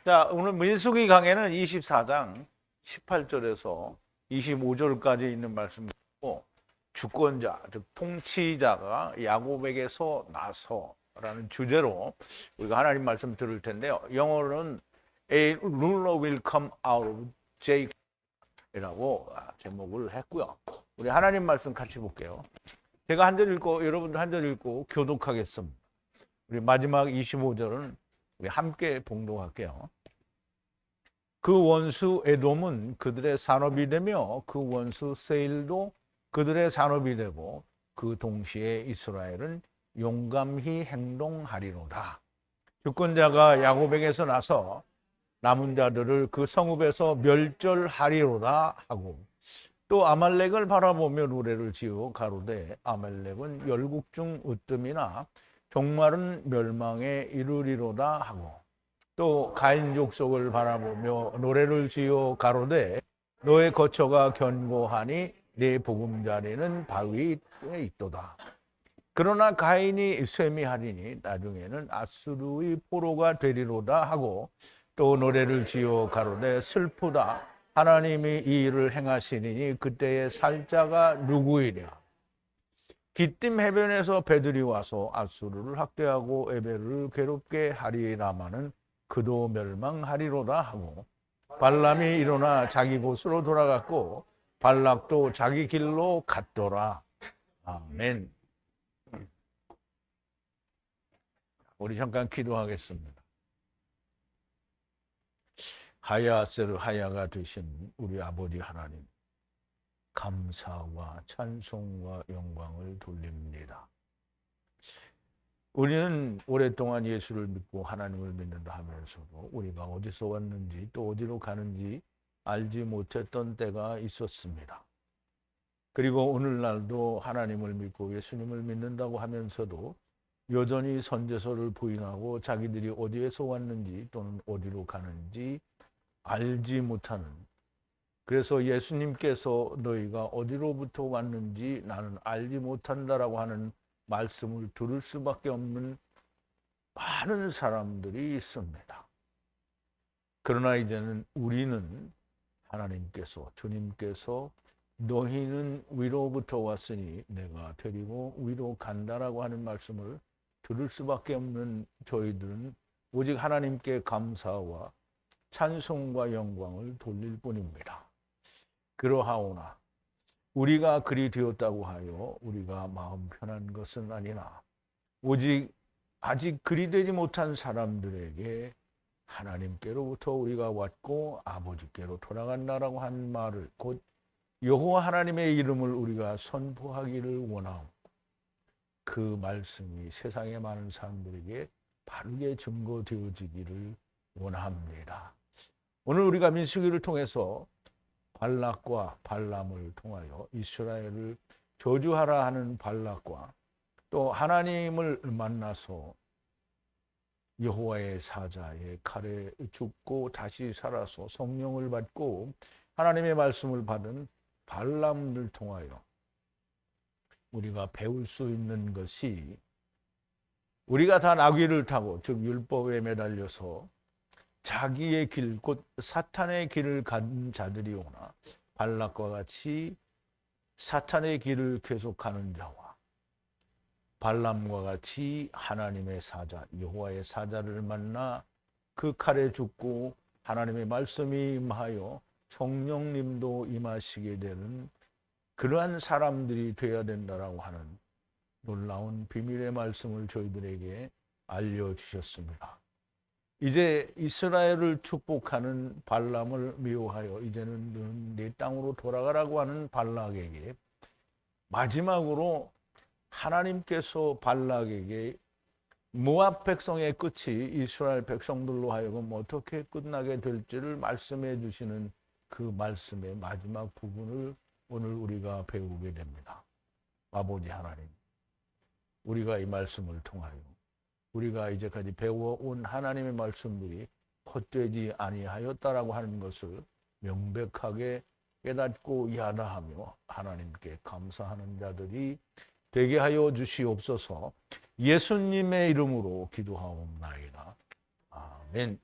자, 오늘 민수기 강해는 24장 18절에서 25절까지 있는 말씀이고, 주권자, 즉 통치자가 야곱에게서 나서라는 주제로 우리가 하나님 말씀 들을 텐데요. 영어로는 A ruler will come out of Jacob이라고 제목을 했고요. 우리 하나님 말씀 같이 볼게요. 제가 한 절 읽고 여러분도 한 절 읽고 교독하겠습니다. 우리 마지막 25절은 우리 함께 봉독할게요. 그 원수 에돔은 그들의 산업이 되며 그 원수 세일도 그들의 산업이 되고 그 동시에 이스라엘은 용감히 행동하리로다. 주권자가 야곱에게서 나서 남은 자들을 그 성읍에서 멸절하리로다 하고, 또 아말렉을 바라보며 노래를 지어 가로되 아말렉은 열국 중 으뜸이나 종말은 멸망에 이르리로다 하고, 또 가인 족속을 바라보며 노래를 지어 가로되 너의 거처가 견고하니 네 보금자리는 바위에 있도다. 그러나 가인이 쇠미하리니 나중에는 아수르의 포로가 되리로다 하고, 또 노래를 지어 가로되 슬프다. 하나님이 이 일을 행하시니 그때의 살자가 누구이랴. 기띔 해변에서 배들이 와서 아수르를 학대하고 에벨을 괴롭게 하리라마는 그도 멸망하리로다 하고, 발람이 일어나 자기 곳으로 돌아갔고 발락도 자기 길로 갔더라. 아멘. 우리 잠깐 기도하겠습니다. 하야세르 하야가 되신 우리 아버지 하나님, 감사와 찬송과 영광을 돌립니다. 우리는 오랫동안 예수를 믿고 하나님을 믿는다 하면서도 우리가 어디서 왔는지 또 어디로 가는지 알지 못했던 때가 있었습니다. 그리고 오늘날도 하나님을 믿고 예수님을 믿는다고 하면서도 여전히 선제서를 부인하고 자기들이 어디에서 왔는지 또는 어디로 가는지 알지 못하는, 그래서 예수님께서 너희가 어디로부터 왔는지 나는 알지 못한다라고 하는 말씀을 들을 수밖에 없는 많은 사람들이 있습니다. 그러나 이제는 우리는 하나님께서, 주님께서 너희는 위로부터 왔으니 내가 데리고 위로 간다라고 하는 말씀을 들을 수밖에 없는 저희들은 오직 하나님께 감사와 찬송과 영광을 돌릴 뿐입니다. 그러하오나 우리가 그리 되었다고 하여 우리가 마음 편한 것은 아니나 오직 아직 그리 되지 못한 사람들에게 하나님께로부터 우리가 왔고 아버지께로 돌아간다라고 한 말을, 곧 여호와 하나님의 이름을 우리가 선포하기를 원하오. 그 말씀이 세상의 많은 사람들에게 바르게 증거되어지기를 원합니다. 오늘 우리가 민수기를 통해서 발락과 발람을 통하여 이스라엘을 저주하라 하는 발락과, 또 하나님을 만나서 여호와의 사자의 칼에 죽고 다시 살아서 성령을 받고 하나님의 말씀을 받은 발람을 통하여 우리가 배울 수 있는 것이, 우리가 다 나귀를 타고, 즉 율법에 매달려서 자기의 길, 곧 사탄의 길을 간 자들이 오나 발락과 같이 사탄의 길을 계속가는 자와 발람과 같이 하나님의 사자, 여호와의 사자를 만나 그 칼에 죽고 하나님의 말씀이 임하여 성령님도 임하시게 되는 그러한 사람들이 되어야 된다라고 하는 놀라운 비밀의 말씀을 저희들에게 알려주셨습니다. 이제 이스라엘을 축복하는 발람을 미워하여 이제는 내 땅으로 돌아가라고 하는 발락에게 마지막으로 하나님께서 발락에게 모압 백성의 끝이 이스라엘 백성들로 하여금 어떻게 끝나게 될지를 말씀해 주시는 그 말씀의 마지막 부분을 오늘 우리가 배우게 됩니다. 아버지 하나님, 우리가 이 말씀을 통하여 우리가 이제까지 배워온 하나님의 말씀들이 헛되지 아니하였다라고 하는 것을 명백하게 깨닫고 야다하며 하나님께 감사하는 자들이 되게 하여 주시옵소서. 예수님의 이름으로 기도하옵나이다. 아멘.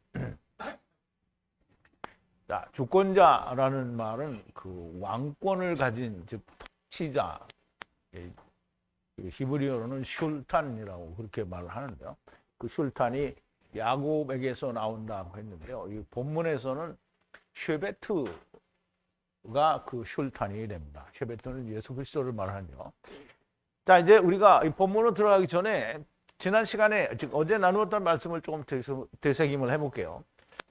자, 주권자라는 말은 그 왕권을 가진 즉 통치자, 히브리어로는 슐탄이라고 그렇게 말을 하는데요. 그 슐탄이 야곱에게서 나온다고 했는데요. 이 본문에서는 쉐베트가 그 슐탄이 됩니다. 쉐베트는 예수 그리스도를 말하죠. 자, 이제 우리가 이 본문으로 들어가기 전에 지난 시간에 즉 어제 나누었던 말씀을 조금 되새김을 해볼게요.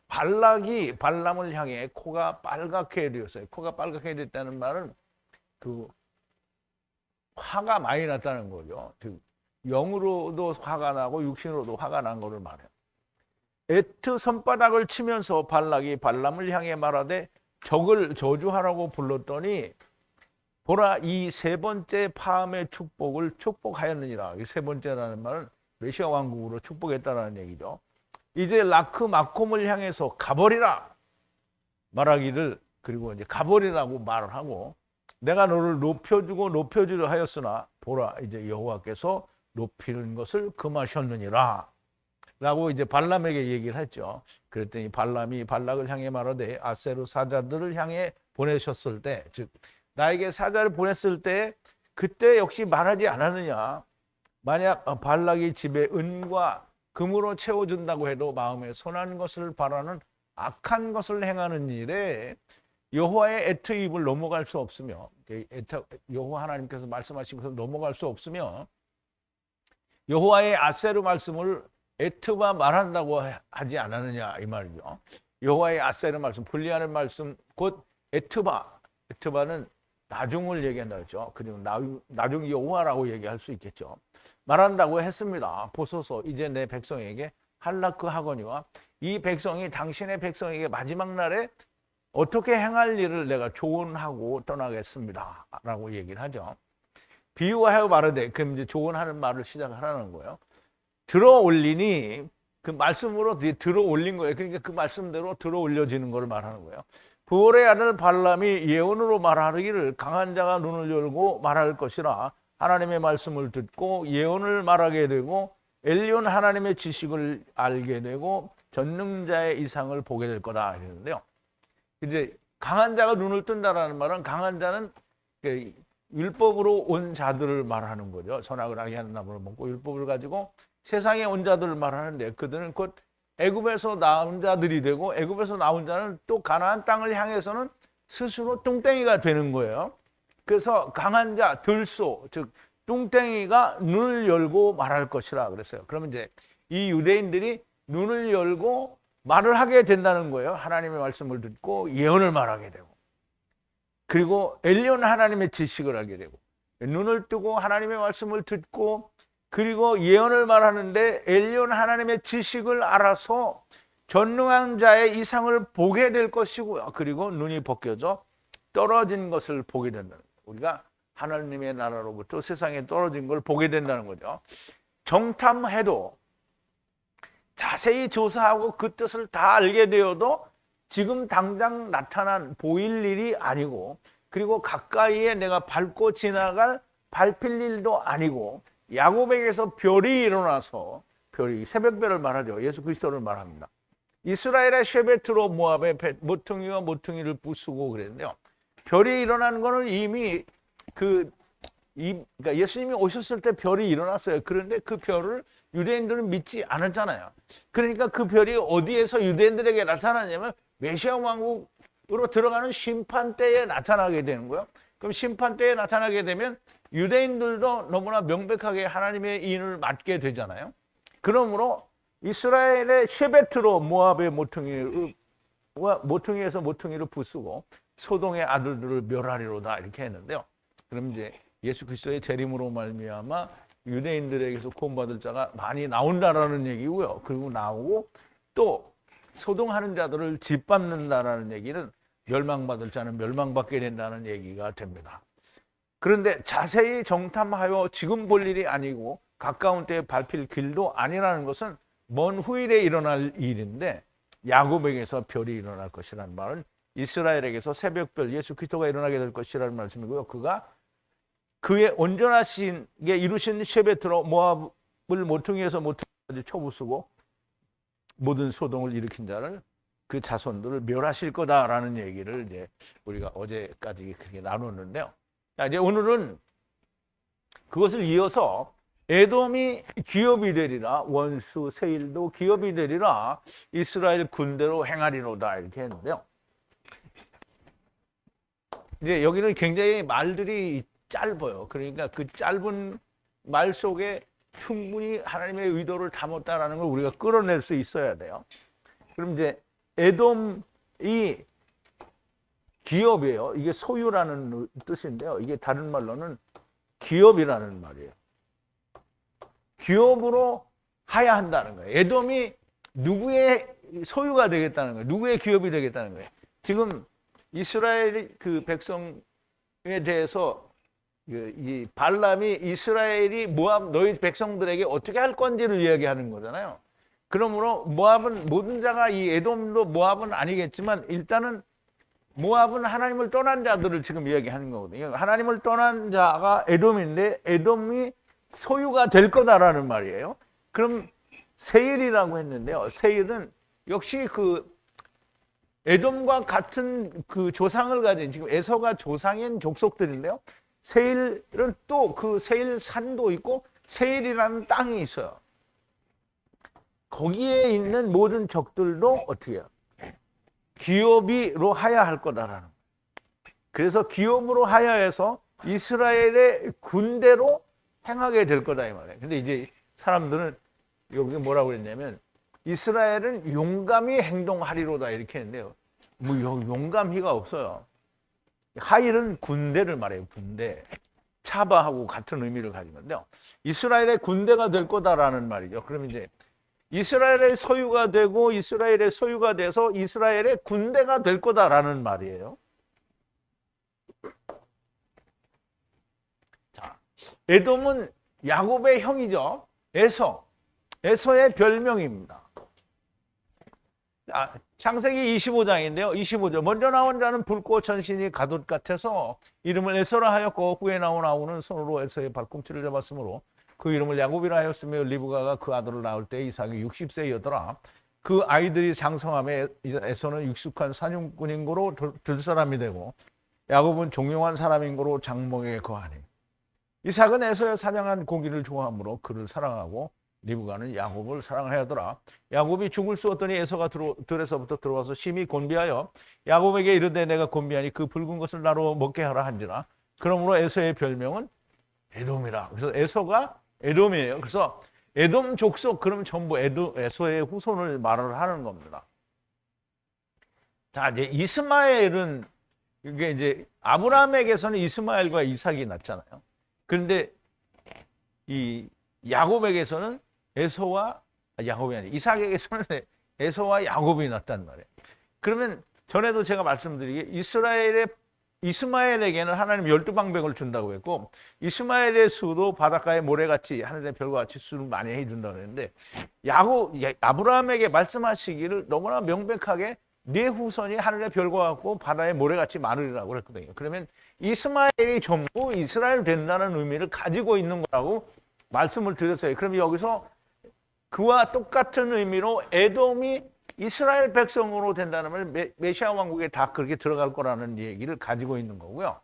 발락이 발람을 향해 코가 빨갛게 되었어요. 코가 빨갛게 됐다는 말은 그 화가 많이 났다는 거죠. 영으로도 화가 나고 육신으로도 화가 난 거를 말해요. 에트 손바닥을 치면서 발락이 발람을 향해 말하되 적을 저주하라고 불렀더니 보라 이 세 번째 파함의 축복을 축복하였느니라. 이 세 번째라는 말은 메시아 왕국으로 축복했다는 얘기죠. 이제 라크 마콤을 향해서 가버리라 말하기를 그리고 이제 가버리라고 말을 하고 내가 너를 높여주고 높여주려 하였으나 보라 이제 여호와께서 높이는 것을 금하셨느니라 라고 이제 발람에게 얘기를 했죠. 그랬더니 발람이 발락을 향해 말하되 아세르 사자들을 향해 보내셨을 때 즉 나에게 사자를 보냈을 때 그때 역시 말하지 않았느냐. 만약 발락이 집에 은과 금으로 채워준다고 해도 마음에 선한 것을 바라는 악한 것을 행하는 일에 여호와의 애트입을 넘어갈 수 없으며 여호와 하나님께서 말씀하신 것을 넘어갈 수 없으며 여호와의 아세르 말씀을 애트가 말한다고 하지 않았느냐 이 말이죠. 여호와의 아세르 말씀, 분리하는 말씀 곧 에트바는 나중을 얘기한다 그랬죠. 그리고 나중 여호와라고 얘기할 수 있겠죠. 말한다고 했습니다. 보소서 이제 내 백성에게 할라크 하거니와 이 백성이 당신의 백성에게 마지막 날에 어떻게 행할 일을 내가 조언하고 떠나겠습니다 라고 얘기를 하죠. 비유하여 말하되 그럼 이제 조언하는 말을 시작하라는 거예요. 들어 올리니 그 말씀으로 들어 올린 거예요. 그러니까 그 말씀대로 들어 올려지는 걸 말하는 거예요. 부올의 아들 발람이 예언으로 말하기를 강한 자가 눈을 열고 말할 것이라 하나님의 말씀을 듣고 예언을 말하게 되고 엘리온 하나님의 지식을 알게 되고 전능자의 이상을 보게 될 거다 이랬는데요. 이제 강한 자가 눈을 뜬다라는 말은 강한 자는 율법으로 온 자들을 말하는 거죠. 선악을 하게 하는 나무를 먹고 율법을 가지고 세상에 온 자들을 말하는데 그들은 곧 애굽에서 나온 자들이 되고 애굽에서 나온 자는 또 가나안 땅을 향해서는 스스로 뚱땡이가 되는 거예요. 그래서 강한 자, 들소, 즉 뚱땡이가 눈을 열고 말할 것이라 그랬어요. 그러면 이제 이 유대인들이 눈을 열고 말을 하게 된다는 거예요. 하나님의 말씀을 듣고 예언을 말하게 되고 그리고 엘리온 하나님의 지식을 알게 되고 눈을 뜨고 하나님의 말씀을 듣고 그리고 예언을 말하는데 엘리온 하나님의 지식을 알아서 전능한 자의 이상을 보게 될 것이고요. 그리고 눈이 벗겨져 떨어진 것을 보게 된다는 거예요. 우리가 하나님의 나라로부터 세상에 떨어진 걸 보게 된다는 거죠. 정탐해도 자세히 조사하고 그 뜻을 다 알게 되어도 지금 당장 나타난 보일 일이 아니고 그리고 가까이에 내가 밟고 지나갈 밟힐 일도 아니고 야곱에게서 별이 일어나서 별이 새벽별을 말하죠. 예수 그리스도를 말합니다. 이스라엘의 쉐베트로 모압의 모퉁이와 모퉁이를 부수고 그랬는데요. 별이 일어나는 거는 이미 그러니까 예수님이 오셨을 때 별이 일어났어요. 그런데 그 별을 유대인들은 믿지 않았잖아요. 그러니까 그 별이 어디에서 유대인들에게 나타나냐면 메시아 왕국으로 들어가는 심판 때에 나타나게 되는 거예요. 그럼 심판 때에 나타나게 되면 유대인들도 너무나 명백하게 하나님의 인을 맡게 되잖아요. 그러므로 이스라엘의 쉐베트로 모압의 모퉁이에서 모퉁이를 부수고 소동의 아들들을 멸하리로다 이렇게 했는데요. 그럼 이제 예수 그리스도의 재림으로 말미암아 유대인들에게서 구원받을 자가 많이 나온다라는 얘기고요. 그리고 나오고 또 소동하는 자들을 짓밟는다라는 얘기는 멸망받을 자는 멸망받게 된다는 얘기가 됩니다. 그런데 자세히 정탐하여 지금 볼 일이 아니고 가까운 때에 밟힐 길도 아니라는 것은 먼 후일에 일어날 일인데 야곱에게서 별이 일어날 것이라는 말은 이스라엘에게서 새벽별 예수 그리스도가 일어나게 될 것이라는 말씀이고요. 그가 그의 온전하신 게 이루신 쉐베트로 모압을 모퉁이에서 모퉁이까지 쳐부수고 모든 소동을 일으킨 자를 그 자손들을 멸하실 거다라는 얘기를 이제 우리가 어제까지 그렇게 나눴는데요. 자, 이제 오늘은 그것을 이어서 에돔이 기업이 되리라, 원수 세일도 기업이 되리라, 이스라엘 군대로 행하리로다 이렇게 했는데요. 이제 여기는 굉장히 말들이 짧아요. 그러니까 그 짧은 말 속에 충분히 하나님의 의도를 담았다라는 걸 우리가 끌어낼 수 있어야 돼요. 그럼 이제 에돔이 기업이에요. 이게 소유라는 뜻인데요. 이게 다른 말로는 기업이라는 말이에요. 기업으로 하야한다는 거예요. 에돔이 누구의 소유가 되겠다는 거예요. 누구의 기업이 되겠다는 거예요. 지금 이스라엘 그 백성에 대해서 이 발람이 이스라엘이 모압 너희 백성들에게 어떻게 할 건지를 이야기하는 거잖아요. 그러므로 모압은 모든 자가 이 에돔도 모압은 아니겠지만 일단은 모압은 하나님을 떠난 자들을 지금 이야기하는 거거든요. 하나님을 떠난 자가 에돔인데 에돔이 소유가 될 거다라는 말이에요. 그럼 세일이라고 했는데요. 세일은 역시 그 에돔과 같은 그 조상을 가진 지금 에서가 조상인 족속들인데요. 세일은 또 그 세일 산도 있고 세일이라는 땅이 있어요. 거기에 있는 모든 적들도 어떻게 해요? 기업이로 하야할 거다라는 거예요. 그래서 기업으로 하야해서 이스라엘의 군대로 행하게 될 거다 이 말이에요. 근데 이제 사람들은 여기 뭐라고 그랬냐면 이스라엘은 용감히 행동하리로다 이렇게 했는데요. 뭐 용감히가 없어요. 하일은 군대를 말해요. 군대. 차바하고 같은 의미를 가진 건데요. 이스라엘의 군대가 될 거다라는 말이죠. 그럼 이제 이스라엘의 소유가 되고 이스라엘의 소유가 돼서 이스라엘의 군대가 될 거다라는 말이에요. 자, 에돔은 야곱의 형이죠. 에서의 별명입니다. 자, 창세기 25장인데요. 25절. 먼저 나온 자는 붉고 전신이 가돛 같아서 이름을 에서라 하였고 후에 나온 아우는 손으로 에서의 발꿈치를 잡았으므로 그 이름을 야곱이라 하였으며 리브가가 그 아들을 낳을 때 이삭이 60세였더라. 그 아이들이 장성함에 에서는 익숙한 사냥꾼인 고로 들 사람이 되고 야곱은 종용한 사람인 고로 장목에 거하니 이삭은 에서의 사냥한 고기를 좋아하므로 그를 사랑하고 리브가는 야곱을 사랑하였더라. 야곱이 죽을 수 없더니 에서가 들에서부터 들어와서 심히 곤비하여 야곱에게 이르되 내가 곤비하니 그 붉은 것을 나로 먹게 하라 한지라. 그러므로 에서의 별명은 에돔이라. 그래서 에서가 에돔이에요. 그래서 에돔 족속 그러면 전부 에서의 후손을 말을 하는 겁니다. 자, 이제 이스마엘은 이게 이제 아브라함에게서는 이스마엘과 이삭이 났잖아요. 그런데 이 야곱에게서는 야곱이 아니라 이삭에게서는 에서와 야곱이 났단 말이에요. 그러면 전에도 제가 말씀드리기에 이스마엘에게는 하나님 12방백을 준다고 했고 이스마엘의 수도 바닷가의 모래같이 하늘의 별과 같이 수를 많이 해준다고 했는데 아브라함에게 말씀하시기를 너무나 명백하게 네 후손이 하늘의 별과 같고 바다의 모래같이 많으리라고 그랬거든요. 그러면 이스마엘이 전부 이스라엘 된다는 의미를 가지고 있는 거라고 말씀을 드렸어요. 그럼 여기서 그와 똑같은 의미로 에돔이 이스라엘 백성으로 된다는 말 메시아 왕국에 다 그렇게 들어갈 거라는 얘기를 가지고 있는 거고요.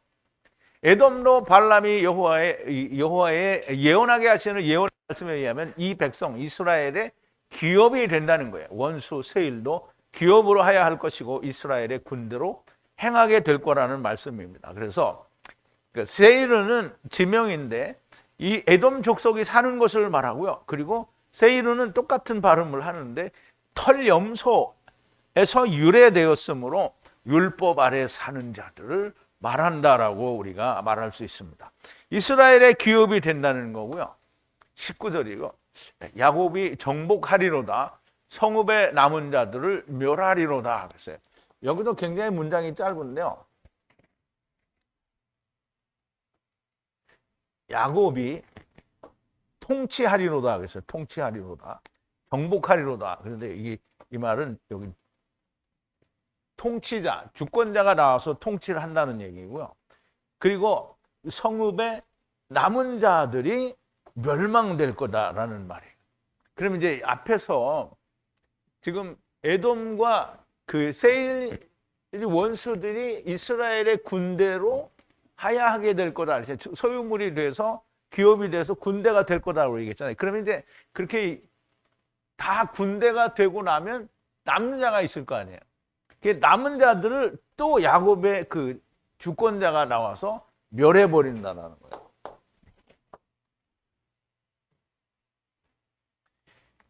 에돔도 발람이 여호와의 예언하게 하시는 예언 말씀에 의하면 이 백성 이스라엘의 기업이 된다는 거예요. 원수 세일도 기업으로 하야 할 것이고 이스라엘의 군대로 행하게 될 거라는 말씀입니다. 그래서 세일은 지명인데 이 에돔 족속이 사는 것을 말하고요. 그리고 세일은 똑같은 발음을 하는데 털염소에서 유래되었으므로 율법 아래 사는 자들을 말한다라고 우리가 말할 수 있습니다. 이스라엘의 기업이 된다는 거고요. 19절이고 야곱이 정복하리로다. 성읍에 남은 자들을 멸하리로다. 그랬어요. 여기도 굉장히 문장이 짧은데요. 야곱이 통치하리로다. 그랬어요. 통치하리로다. 정복하리로다. 그런데 이 말은 여기 통치자, 주권자가 나와서 통치를 한다는 얘기고요. 그리고 성읍에 남은 자들이 멸망될 거다라는 말이에요. 그럼 이제 앞에서 지금 에돔과 그 세일 원수들이 이스라엘의 군대로 하야하게 될 거다. 소유물이 돼서 기업이 돼서 군대가 될 거다라고 얘기했잖아요. 그러면 이제 그렇게 다 군대가 되고 나면 남는 자가 있을 거 아니에요. 그 남은 자들을 또 야곱의 그 주권자가 나와서 멸해 버린다는 거예요.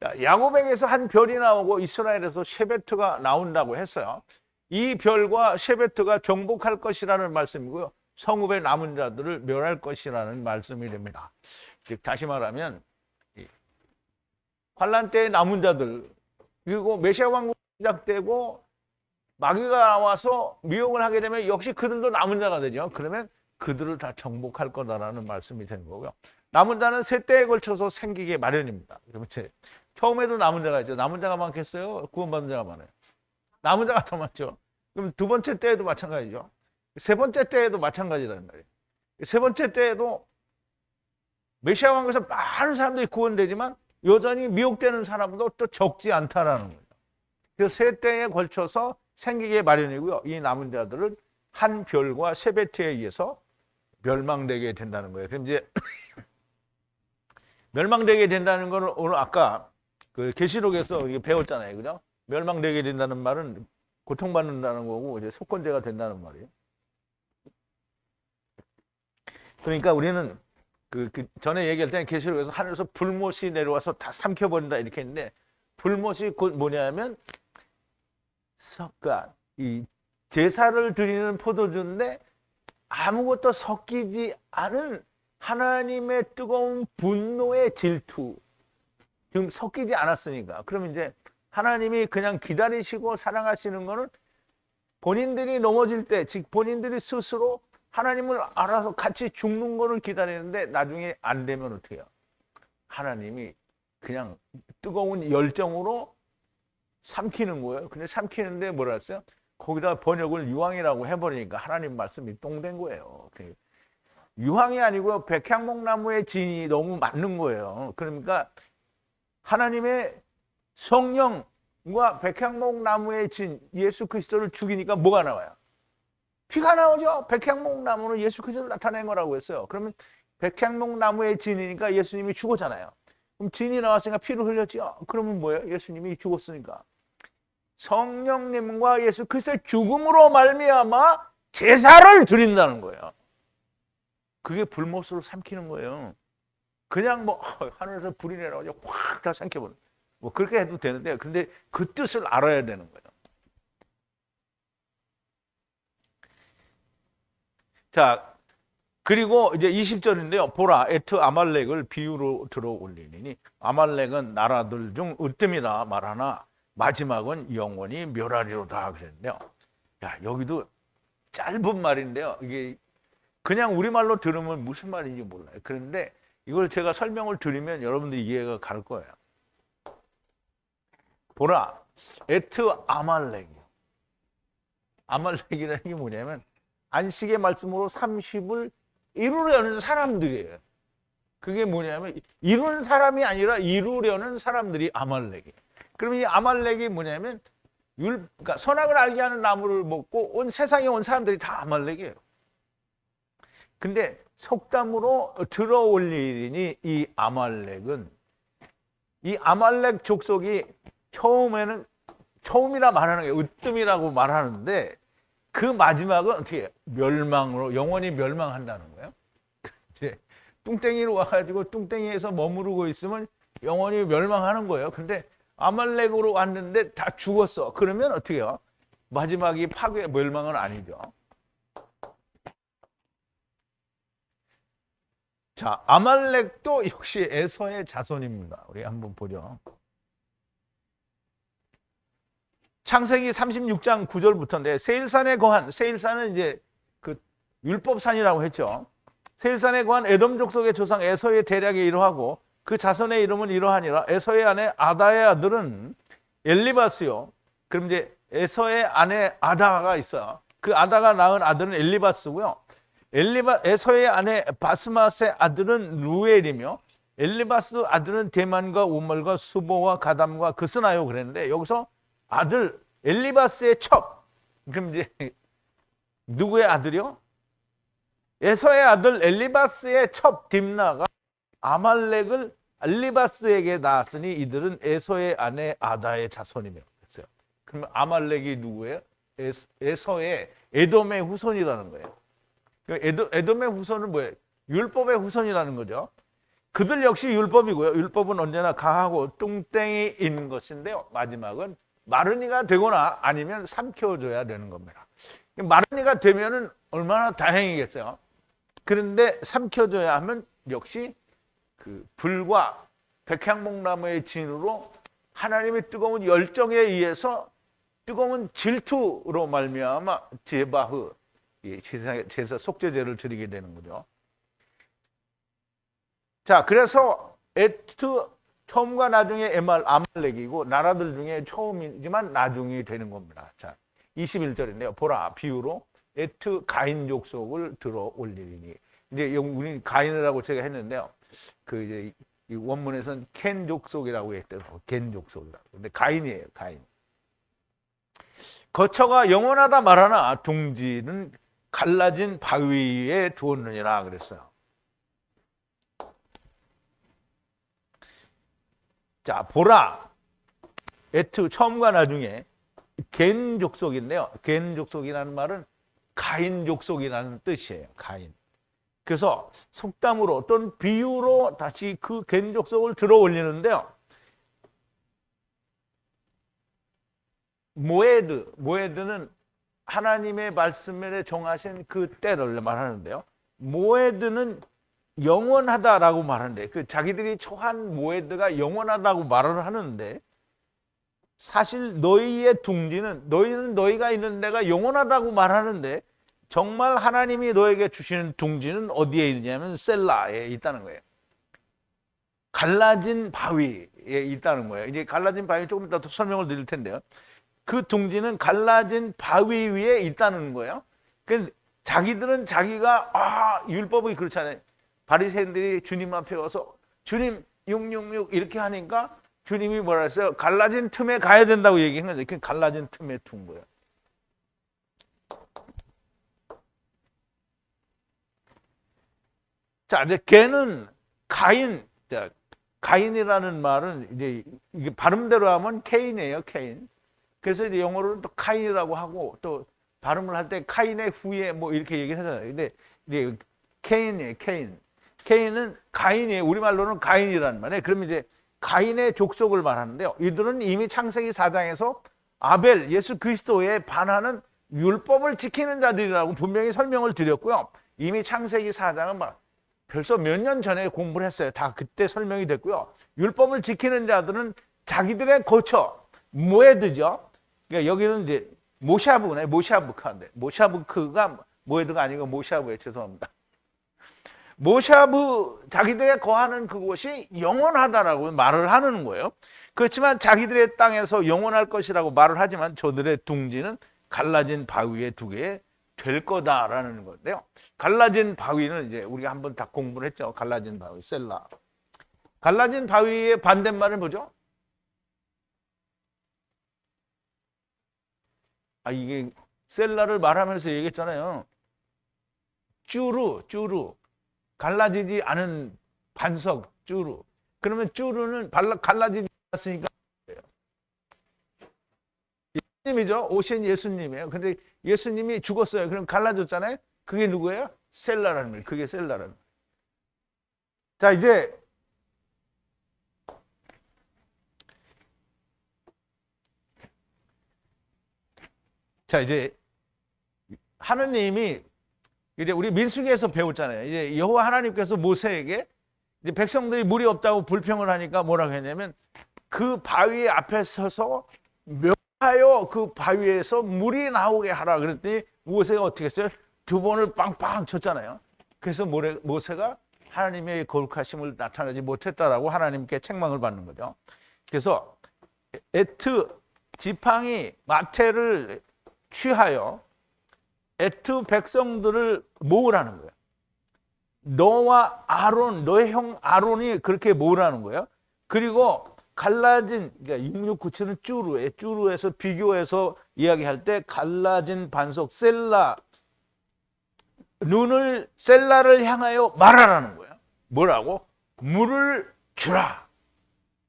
야곱에게서 한 별이 나오고 이스라엘에서 셰베트가 나온다고 했어요. 이 별과 셰베트가 정복할 것이라는 말씀이고요. 성읍의 남은 자들을 멸할 것이라는 말씀이 됩니다. 즉 다시 말하면 환란 때의 남은 자들, 그리고 메시아 왕국이 시작되고 마귀가 나와서 미혹을 하게 되면 역시 그들도 남은 자가 되죠. 그러면 그들을 다 정복할 거다라는 말씀이 되는 거고요. 남은 자는 세 때에 걸쳐서 생기게 마련입니다. 처음에도 남은 자가 있죠. 남은 자가 많겠어요? 구원받은 자가 많아요. 남은 자가 더 많죠. 그럼 두 번째 때에도 마찬가지죠. 세 번째 때에도 마찬가지라는 말이에요. 세 번째 때에도 메시아 왕국에서 많은 사람들이 구원되지만 여전히 미혹되는 사람도 또 적지 않다라는 거예요. 그래서 세 때에 걸쳐서 생기게 마련이고요. 이 남은 자들은 한 별과 셰베트에 의해서 멸망되게 된다는 거예요. 그럼 이제 멸망되게 된다는 걸 오늘 아까 그 계시록에서 배웠잖아요, 그죠? 멸망되게 된다는 말은 고통받는다는 거고 이제 속건제가 된다는 말이에요. 그러니까 우리는 그 전에 얘기할 때는 계시록에서 하늘에서 불못이 내려와서 다 삼켜버린다 이렇게 했는데 불못이 곧 뭐냐면 그러니까 이 제사를 드리는 포도주인데 아무것도 섞이지 않은 하나님의 뜨거운 분노의 질투. 지금 섞이지 않았으니까. 그러면 이제 하나님이 그냥 기다리시고 사랑하시는 거는 본인들이 넘어질 때, 즉 본인들이 스스로 하나님을 알아서 같이 죽는 거를 기다리는데 나중에 안 되면 어떻게 해요? 하나님이 그냥 뜨거운 열정으로 삼키는 거예요. 근데 삼키는데 뭐라 했어요? 거기다 번역을 유황이라고 해버리니까 하나님 말씀이 똥된 거예요. 유황이 아니고요. 백향목나무의 진이 너무 맞는 거예요. 그러니까 하나님의 성령과 백향목나무의 진, 예수 그리스도를 죽이니까 뭐가 나와요? 피가 나오죠. 백향목나무는 예수 그리스도를 나타낸 거라고 했어요. 그러면 백향목나무의 진이니까 예수님이 죽었잖아요. 그럼 진이 나왔으니까 피를 흘렸죠. 그러면 뭐예요? 예수님이 죽었으니까. 성령님과 예수 그리스도의 죽음으로 말미암아 제사를 드린다는 거예요. 그게 불못으로 삼키는 거예요. 그냥 뭐 하늘에서 불이 내려가지고 확 다 삼켜버려. 뭐 그렇게 해도 되는데, 근데 그 뜻을 알아야 되는 거예요. 자, 그리고 이제 20절인데요. 보라, 에트 아말렉을 비유로 들어 올리니 아말렉은 나라들 중 으뜸이라 말하나 마지막은 영원히 멸하리로다 그랬는데요. 야, 여기도 짧은 말인데요. 이게 그냥 우리말로 들으면 무슨 말인지 몰라요. 그런데 이걸 제가 설명을 드리면 여러분들이 이해가 갈 거예요. 보라, 에트 아말렉. 아말렉이라는 게 뭐냐면 안식의 말씀으로 30을 이루려는 사람들이에요. 그게 뭐냐면 이루는 사람이 아니라 이루려는 사람들이 아말렉이에요. 그럼 이 아말렉이 뭐냐면 그러니까 선악을 알게 하는 나무를 먹고 온 세상에 온 사람들이 다 아말렉이에요. 근데 속담으로 들어 올리니 이 아말렉은 이 아말렉 족속이 처음이라 말하는 게 으뜸이라고 말하는데 그 마지막은 어떻게 해요? 멸망으로 영원히 멸망한다는 거예요. 이제 뚱땡이로 와가지고 뚱땡이에서 머무르고 있으면 영원히 멸망하는 거예요. 근데 아말렉으로 왔는데 다 죽었어. 그러면 어떻게 해요? 마지막이 파괴 멸망은 아니죠. 자, 아말렉도 역시 에서의 자손입니다. 우리 한번 보죠. 창세기 36장 9절부터인데 세일산에 거한, 세일산은 이제 그 율법산이라고 했죠. 세일산에 거한 에돔 족속의 조상 에서의 대략에 이러하고 그 자손의 이름은 이러하니라. 에서의 아내 아다의 아들은 엘리바스요. 그럼 이제 에서의 아내 아다가 있어요. 그 아다가 낳은 아들은 엘리바스고요. 에서의 아내 바스맛의 아들은 루엘이며 엘리바스 아들은 대만과 우멀과 수보와 가담과 그스나요 그랬는데 여기서 아들 엘리바스의 첩. 그럼 이제 누구의 아들이요? 에서의 아들 엘리바스의 첩 딥나가 아말렉을 엘리바스에게 낳았으니 이들은 에서의 아내 아다의 자손이며 그랬어요. 그러면 아말렉이 누구예요? 에서의 에돔의 후손이라는 거예요. 에돔의 후손은 뭐예요? 율법의 후손이라는 거죠. 그들 역시 율법이고요. 율법은 언제나 강하고 뚱땡이인 것인데요. 마지막은 마른이가 되거나 아니면 삼켜줘야 되는 겁니다. 마른이가 되면은 얼마나 다행이겠어요. 그런데 삼켜줘야 하면 역시 그 불과 백향목나무의 진으로 하나님의 뜨거운 열정에 의해서 뜨거운 질투로 말미암아 제바흐 제사 속죄제를 드리게 되는 거죠. 자, 그래서 에트 처음과 나중에 아말렉이고 나라들 중에 처음이지만 나중이 되는 겁니다. 자, 21절인데요. 보라 비유로 에트 가인 족속을 들어 올리니 이제 우리 가인이라고 제가 했는데요. 그 이제 이 원문에서는 켄 족속이라고 했대요. 겐 족속이라고. 근데 가인이에요. 가인. 거처가 영원하다 말하나 둥지는 갈라진 바위 위에 두었느니라 그랬어요. 자, 보라 에트 처음과 나중에 겐 족속인데요. 겐 족속이라는 말은 가인 족속이라는 뜻이에요. 가인. 그래서 속담으로 또는 비유로 다시 그 겐 족속을 들어 올리는데요. 모에드는 하나님의 말씀에 정하신 그 때를 말하는데요. 모에드는 영원하다라고 말하는데 그 자기들이 처한 모에드가 영원하다고 말을 하는데 사실 너희의 둥지는 너희는 너희가 있는 데가 영원하다고 말하는데 정말 하나님이 너에게 주시는 둥지는 어디에 있냐면 셀라에 있다는 거예요. 갈라진 바위에 있다는 거예요. 이제 갈라진 바위 조금 이따 더 설명을 드릴 텐데요. 그 둥지는 갈라진 바위 위에 있다는 거예요. 그래서 자기들은 자기가 율법이 그렇잖아요. 바리새인들이 주님 앞에 와서 주님 666 이렇게 하니까 주님이 뭐라 했어요? 갈라진 틈에 가야 된다고 얘기한 거죠. 그 갈라진 틈에 둔 거예요. 자, 이제 걔는 가인이라는 말은 이제 이게 발음대로 하면 케인이에요, 케인. 그래서 이제 영어로는 또 카인이라고 하고 또 발음을 할 때 카인의 후예 뭐 이렇게 얘기를 하잖아요. 근데 이제 케인이에요, 케인. 케인은 가인이에요. 우리말로는 가인이라는 말이에요. 그러면 이제 가인의 족속을 말하는데요. 이들은 이미 창세기 4장에서 아벨, 예수 그리스도에 반하는 율법을 지키는 자들이라고 분명히 설명을 드렸고요. 이미 창세기 4장은 막 벌써 몇 년 전에 공부를 했어요. 다 그때 설명이 됐고요. 율법을 지키는 자들은 자기들의 거처, 모에드죠. 그러니까 여기는 이제 모샤브네, 모샤브카인데 모샤브크가 모에드가 아니고 모샤브예요. 죄송합니다. 모샤브 자기들의 거하는 그곳이 영원하다라고 말을 하는 거예요. 그렇지만 자기들의 땅에서 영원할 것이라고 말을 하지만 저들의 둥지는 갈라진 바위에 두게 될 거다라는 건데요. 갈라진 바위는 이제 우리가 한번 다 공부를 했죠. 갈라진 바위, 셀라. 갈라진 바위의 반대말은 뭐죠? 이게 셀라를 말하면서 얘기했잖아요. 쭈루. 갈라지지 않은 반석, 쭈루. 그러면 쭈루는 갈라지지 않았으니까 예수님이죠. 오신 예수님이에요. 근데 예수님이 죽었어요. 그럼 갈라졌잖아요. 그게 누구예요? 셀라라는 거예요. 그게 셀라라는 거예요. 자, 이제 하느님이 이제 우리 민수기에서 배웠잖아요. 이제 여호와 하나님께서 모세에게 이제 백성들이 물이 없다고 불평을 하니까 뭐라고 했냐면 그 바위 앞에 서서 명하여 그 바위에서 물이 나오게 하라 그랬더니 모세가 어떻게 했어요? 2번을 빵빵 쳤잖아요. 그래서 모세가 하나님의 거룩하심을 나타내지 못했다라고 하나님께 책망을 받는 거죠. 그래서 에트 지팡이 마태를 취하여 에트 백성들을 모으라는 거예요. 너와 아론, 너의 형 아론이 그렇게 모으라는 거예요. 그리고 갈라진, 그러니까 669는 쭈루에, 쭈루에서 비교해서 이야기할 때 갈라진 반석 셀라, 셀라를 향하여 말하라는 거예요. 뭐라고? 물을 주라.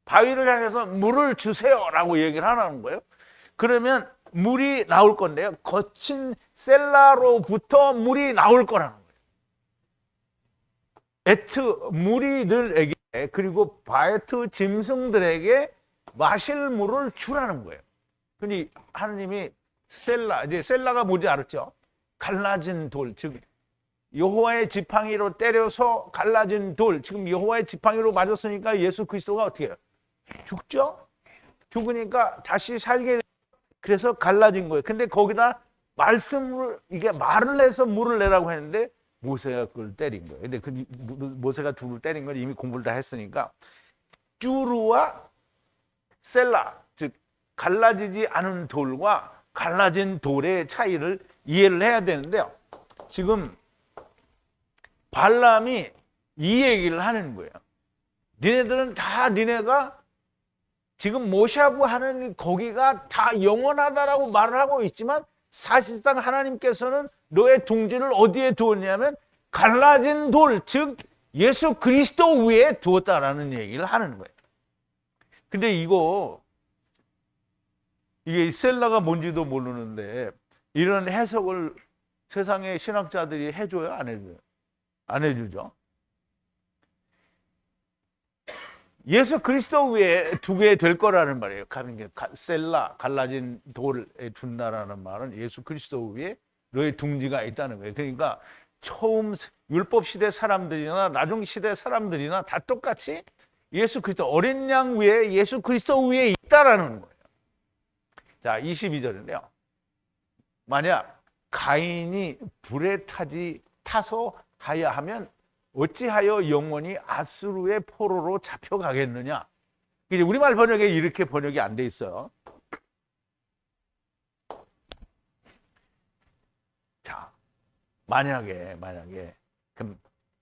바위를 향해서 물을 주세요라고 얘기를 하라는 거예요. 그러면 물이 나올 건데요. 거친 셀라로부터 물이 나올 거라는 거예요. 에트 무리들에게 그리고 바에트 짐승들에게 마실 물을 주라는 거예요. 근데 하나님이 이제 셀라가 뭔지 알았죠? 갈라진 돌, 즉 여호와의 지팡이로 때려서 갈라진 돌. 지금 여호와의 지팡이로 맞았으니까 예수 그리스도가 어떻게 해요? 죽죠? 죽으니까 다시 살게, 그래서 갈라진 거예요. 근데 거기다 이게 말을 해서 물을 내라고 했는데 모세가 그걸 때린 거예요. 근데 모세가 둘을 때린 건 이미 공부를 다 했으니까 쭈루와 셀라, 즉 갈라지지 않은 돌과 갈라진 돌의 차이를 이해를 해야 되는데요. 지금 발람이 이 얘기를 하는 거예요. 니네들은 다 니네가 지금 모샤브 하는 거기가 다 영원하다라고 말을 하고 있지만 사실상 하나님께서는 너의 둥지를 어디에 두었냐면 갈라진 돌, 즉 예수 그리스도 위에 두었다라는 얘기를 하는 거예요. 근데 이게 셀라가 뭔지도 모르는데 이런 해석을 세상의 신학자들이 해줘요? 안 해줘요? 안 해주죠. 예수 그리스도 위에 두게 될 거라는 말이에요. 셀라, 갈라진 돌에 둔다라는 말은 예수 그리스도 위에 너의 둥지가 있다는 거예요. 그러니까 처음 율법 시대 사람들이나 나중 시대 사람들이나 다 똑같이 예수 그리스도, 어린 양 위에 예수 그리스도 위에 있다라는 거예요. 자, 22절인데요. 만약 가인이 불에 타서 하야하면 어찌하여 영원히 아수르의 포로로 잡혀가겠느냐. 이제 우리말 번역에 이렇게 번역이 안 돼 있어요. 자, 만약에 그럼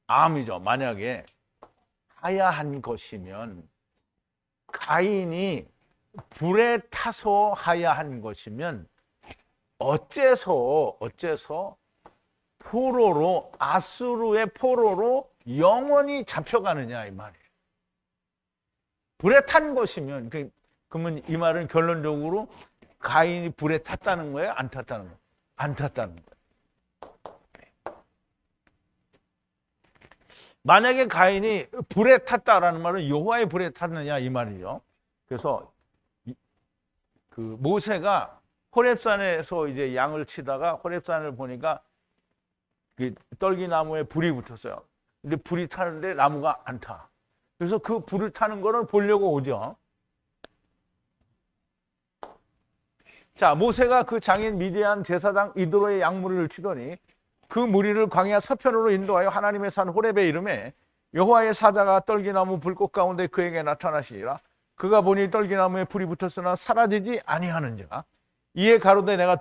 암이죠. 만약에 하야한 것이면, 가인이 불에 타서 하야한 것이면 어째서 포로로, 아수르의 포로로 영원히 잡혀가느냐 이 말이에요. 불에 탄 것이면, 그러면 이 말은 결론적으로 가인이 불에 탔다는 거예요? 안 탔다는 거예요? 안 탔다는 거예요. 만약에 가인이 불에 탔다라는 말은 여호와의 불에 탔느냐 이 말이죠. 그래서 그 모세가 호렙산에서 이제 양을 치다가 호렙산을 보니까 떨기나무에 불이 붙었어요. 근데 불이 타는데 나무가 안 타. 그래서 그 불을 타는 거를 보려고 오죠. 자, 모세가 그 장인 미디안 제사장 이드로의 양무리를 치더니 그 무리를 광야 서편으로 인도하여 하나님의 산 호렙에 이르매 여호와의 사자가 떨기나무 불꽃 가운데 그에게 나타나시니라. 그가 보니 떨기나무에 불이 붙었으나 사라지지 아니하는지라. 이에 가로되 내가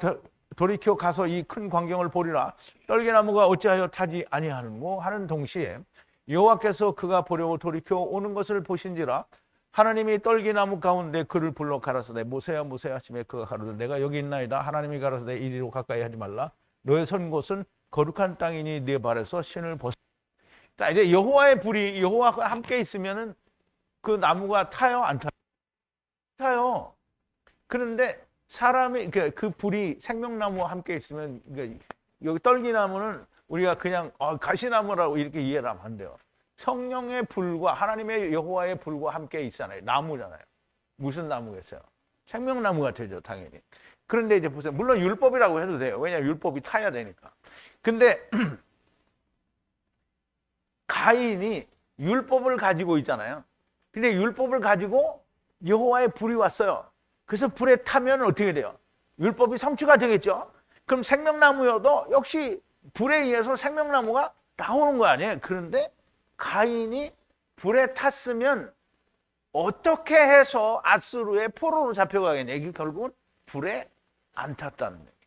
돌이켜 가서 이 큰 광경을 보리라. 떨기나무가 어찌하여 타지 아니하는고 하는 동시에 여호와께서 그가 보려고 돌이켜 오는 것을 보신지라. 하나님이 떨기나무 가운데 그를 불러 가라사대 모세야 모세야 하시매 그가 가로되 내가 여기 있나이다. 하나님이 가라사대 이리로 가까이 하지 말라. 너의 선 곳은 거룩한 땅이니 네 발에서 신을 벗어. 자, 이제 여호와의 불이 여호와와 함께 있으면은 그 나무가 타요, 안 타요? 타요. 그런데 사람이 그 불이 생명나무와 함께 있으면, 여기 떨기나무는 우리가 그냥 가시나무라고 이렇게 이해를 하면 안 돼요. 성령의 불과 하나님의 여호와의 불과 함께 있잖아요. 나무잖아요. 무슨 나무겠어요? 생명나무가 되죠, 당연히. 그런데 이제 보세요. 물론 율법이라고 해도 돼요. 왜냐하면 율법이 타야 되니까. 근데 가인이 율법을 가지고 있잖아요. 근데 율법을 가지고 여호와의 불이 왔어요. 그래서 불에 타면 어떻게 돼요? 율법이 성취가 되겠죠. 그럼 생명나무여도 역시 불에 의해서 생명나무가 나오는 거 아니에요. 그런데 가인이 불에 탔으면 어떻게 해서 아수르의 포로로 잡혀가겠냐. 이게 결국은 불에 안 탔다는 얘기예요.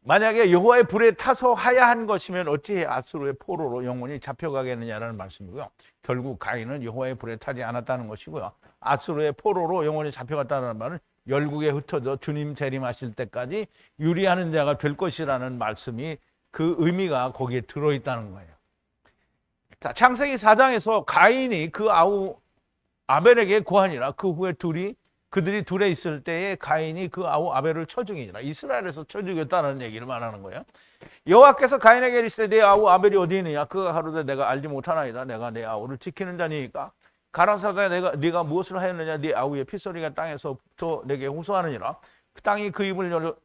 만약에 여호와의 불에 타서 하야한 것이면 어찌해 아수르의 포로로 영원히 잡혀가겠느냐라는 말씀이고요. 결국 가인은 여호와의 불에 타지 않았다는 것이고요. 아수르의 포로로 영원히 잡혀갔다는 말은 열국에 흩어져 주님 재림하실 때까지 유리하는 자가 될 것이라는 말씀이 그 의미가 거기에 들어있다는 거예요. 자, 창세기 4장에서 가인이 그 아우 아벨에게 고하니라. 그 후에 그들이 둘에 있을 때에 가인이 그 아우 아벨을 쳐 죽이니라. 이스라엘에서 쳐 죽였다는 얘기를 말하는 거예요. 여호와께서 가인에게 이르시되 내 아우 아벨이 어디 있느냐? 그가 가로되 내가 알지 못하나이다. 내가 내 아우를 지키는 자니까 가라사대 네가 무엇을 하였느냐? 네 아우의 피소리가 땅에서부터 내게 호소하느니라. 그 땅이 그 입을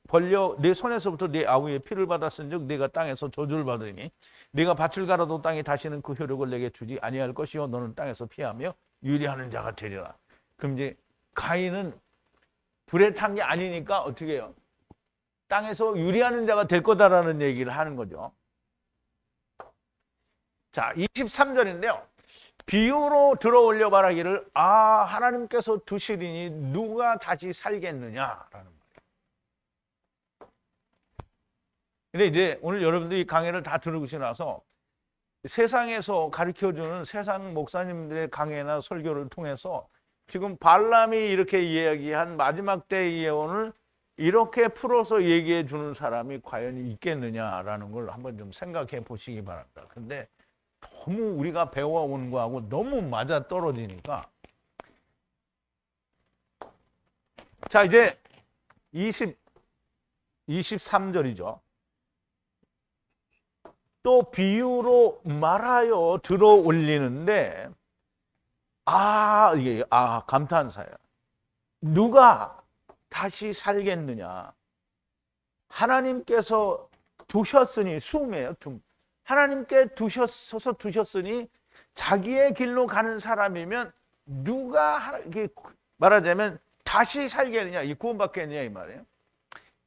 벌려 내 손에서부터 네 아우의 피를 받았은즉 네가 땅에서 저주를 받으니 네가 밭을 갈아도 땅이 다시는 그 효력을 내게 주지 아니할 것이요 너는 땅에서 피하며 유리하는 자가 되리라. 그럼 이제 가인은 불에 탄 게 아니니까 어떻게 해요? 땅에서 유리하는 자가 될 거다라는 얘기를 하는 거죠. 자, 23절인데요. 비유로 들어올려 말하기를 하나님께서 두시리니 누가 다시 살겠느냐라는 말이에요. 근데 이제 오늘 여러분들이 강의를 다 들으시고 나서 세상에서 가르쳐주는 세상 목사님들의 강해나 설교를 통해서 지금 발람이 이렇게 이야기한 마지막 때의 예언을 이렇게 풀어서 얘기해 주는 사람이 과연 있겠느냐라는 걸 한번 좀 생각해 보시기 바랍니다. 근데 너무 우리가 배워온 거하고 너무 맞아 떨어지니까. 자, 이제 23절이죠. 또 비유로 말하여 들어 올리는데 이게 감탄사예요. 누가 다시 살겠느냐? 하나님께서 두셨으니 숨이에요. 하나님께 두셨으니 자기의 길로 가는 사람이면 누가 말하자면 다시 살겠느냐? 이 구원받겠느냐 이 말이에요.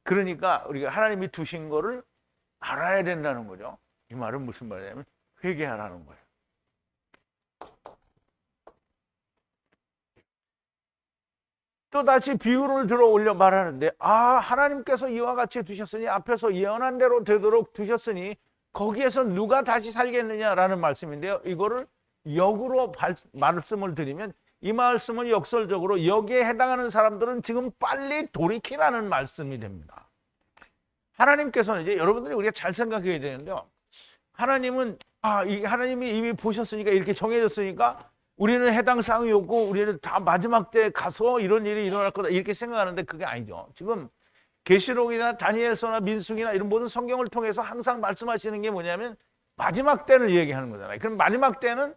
그러니까 우리가 하나님이 두신 거를 알아야 된다는 거죠. 이 말은 무슨 말이냐면 회개하라는 거예요. 또다시 비유를 들어 올려 말하는데 하나님께서 이와 같이 두셨으니 앞에서 예언한 대로 되도록 두셨으니 거기에서 누가 다시 살겠느냐라는 말씀인데요. 이거를 역으로 말씀을 드리면 이 말씀은 역설적으로 여기에 해당하는 사람들은 지금 빨리 돌이키라는 말씀이 됩니다. 하나님께서는 이제 여러분들이 우리가 잘 생각해야 되는데요. 하나님은 하나님이 이미 보셨으니까 이렇게 정해졌으니까 우리는 해당 사항이 없고 우리는 다 마지막 때 가서 이런 일이 일어날 거다 이렇게 생각하는데 그게 아니죠. 지금 계시록이나 다니엘서나 민수기나 이런 모든 성경을 통해서 항상 말씀하시는 게 뭐냐면 마지막 때를 얘기하는 거잖아요. 그럼 마지막 때는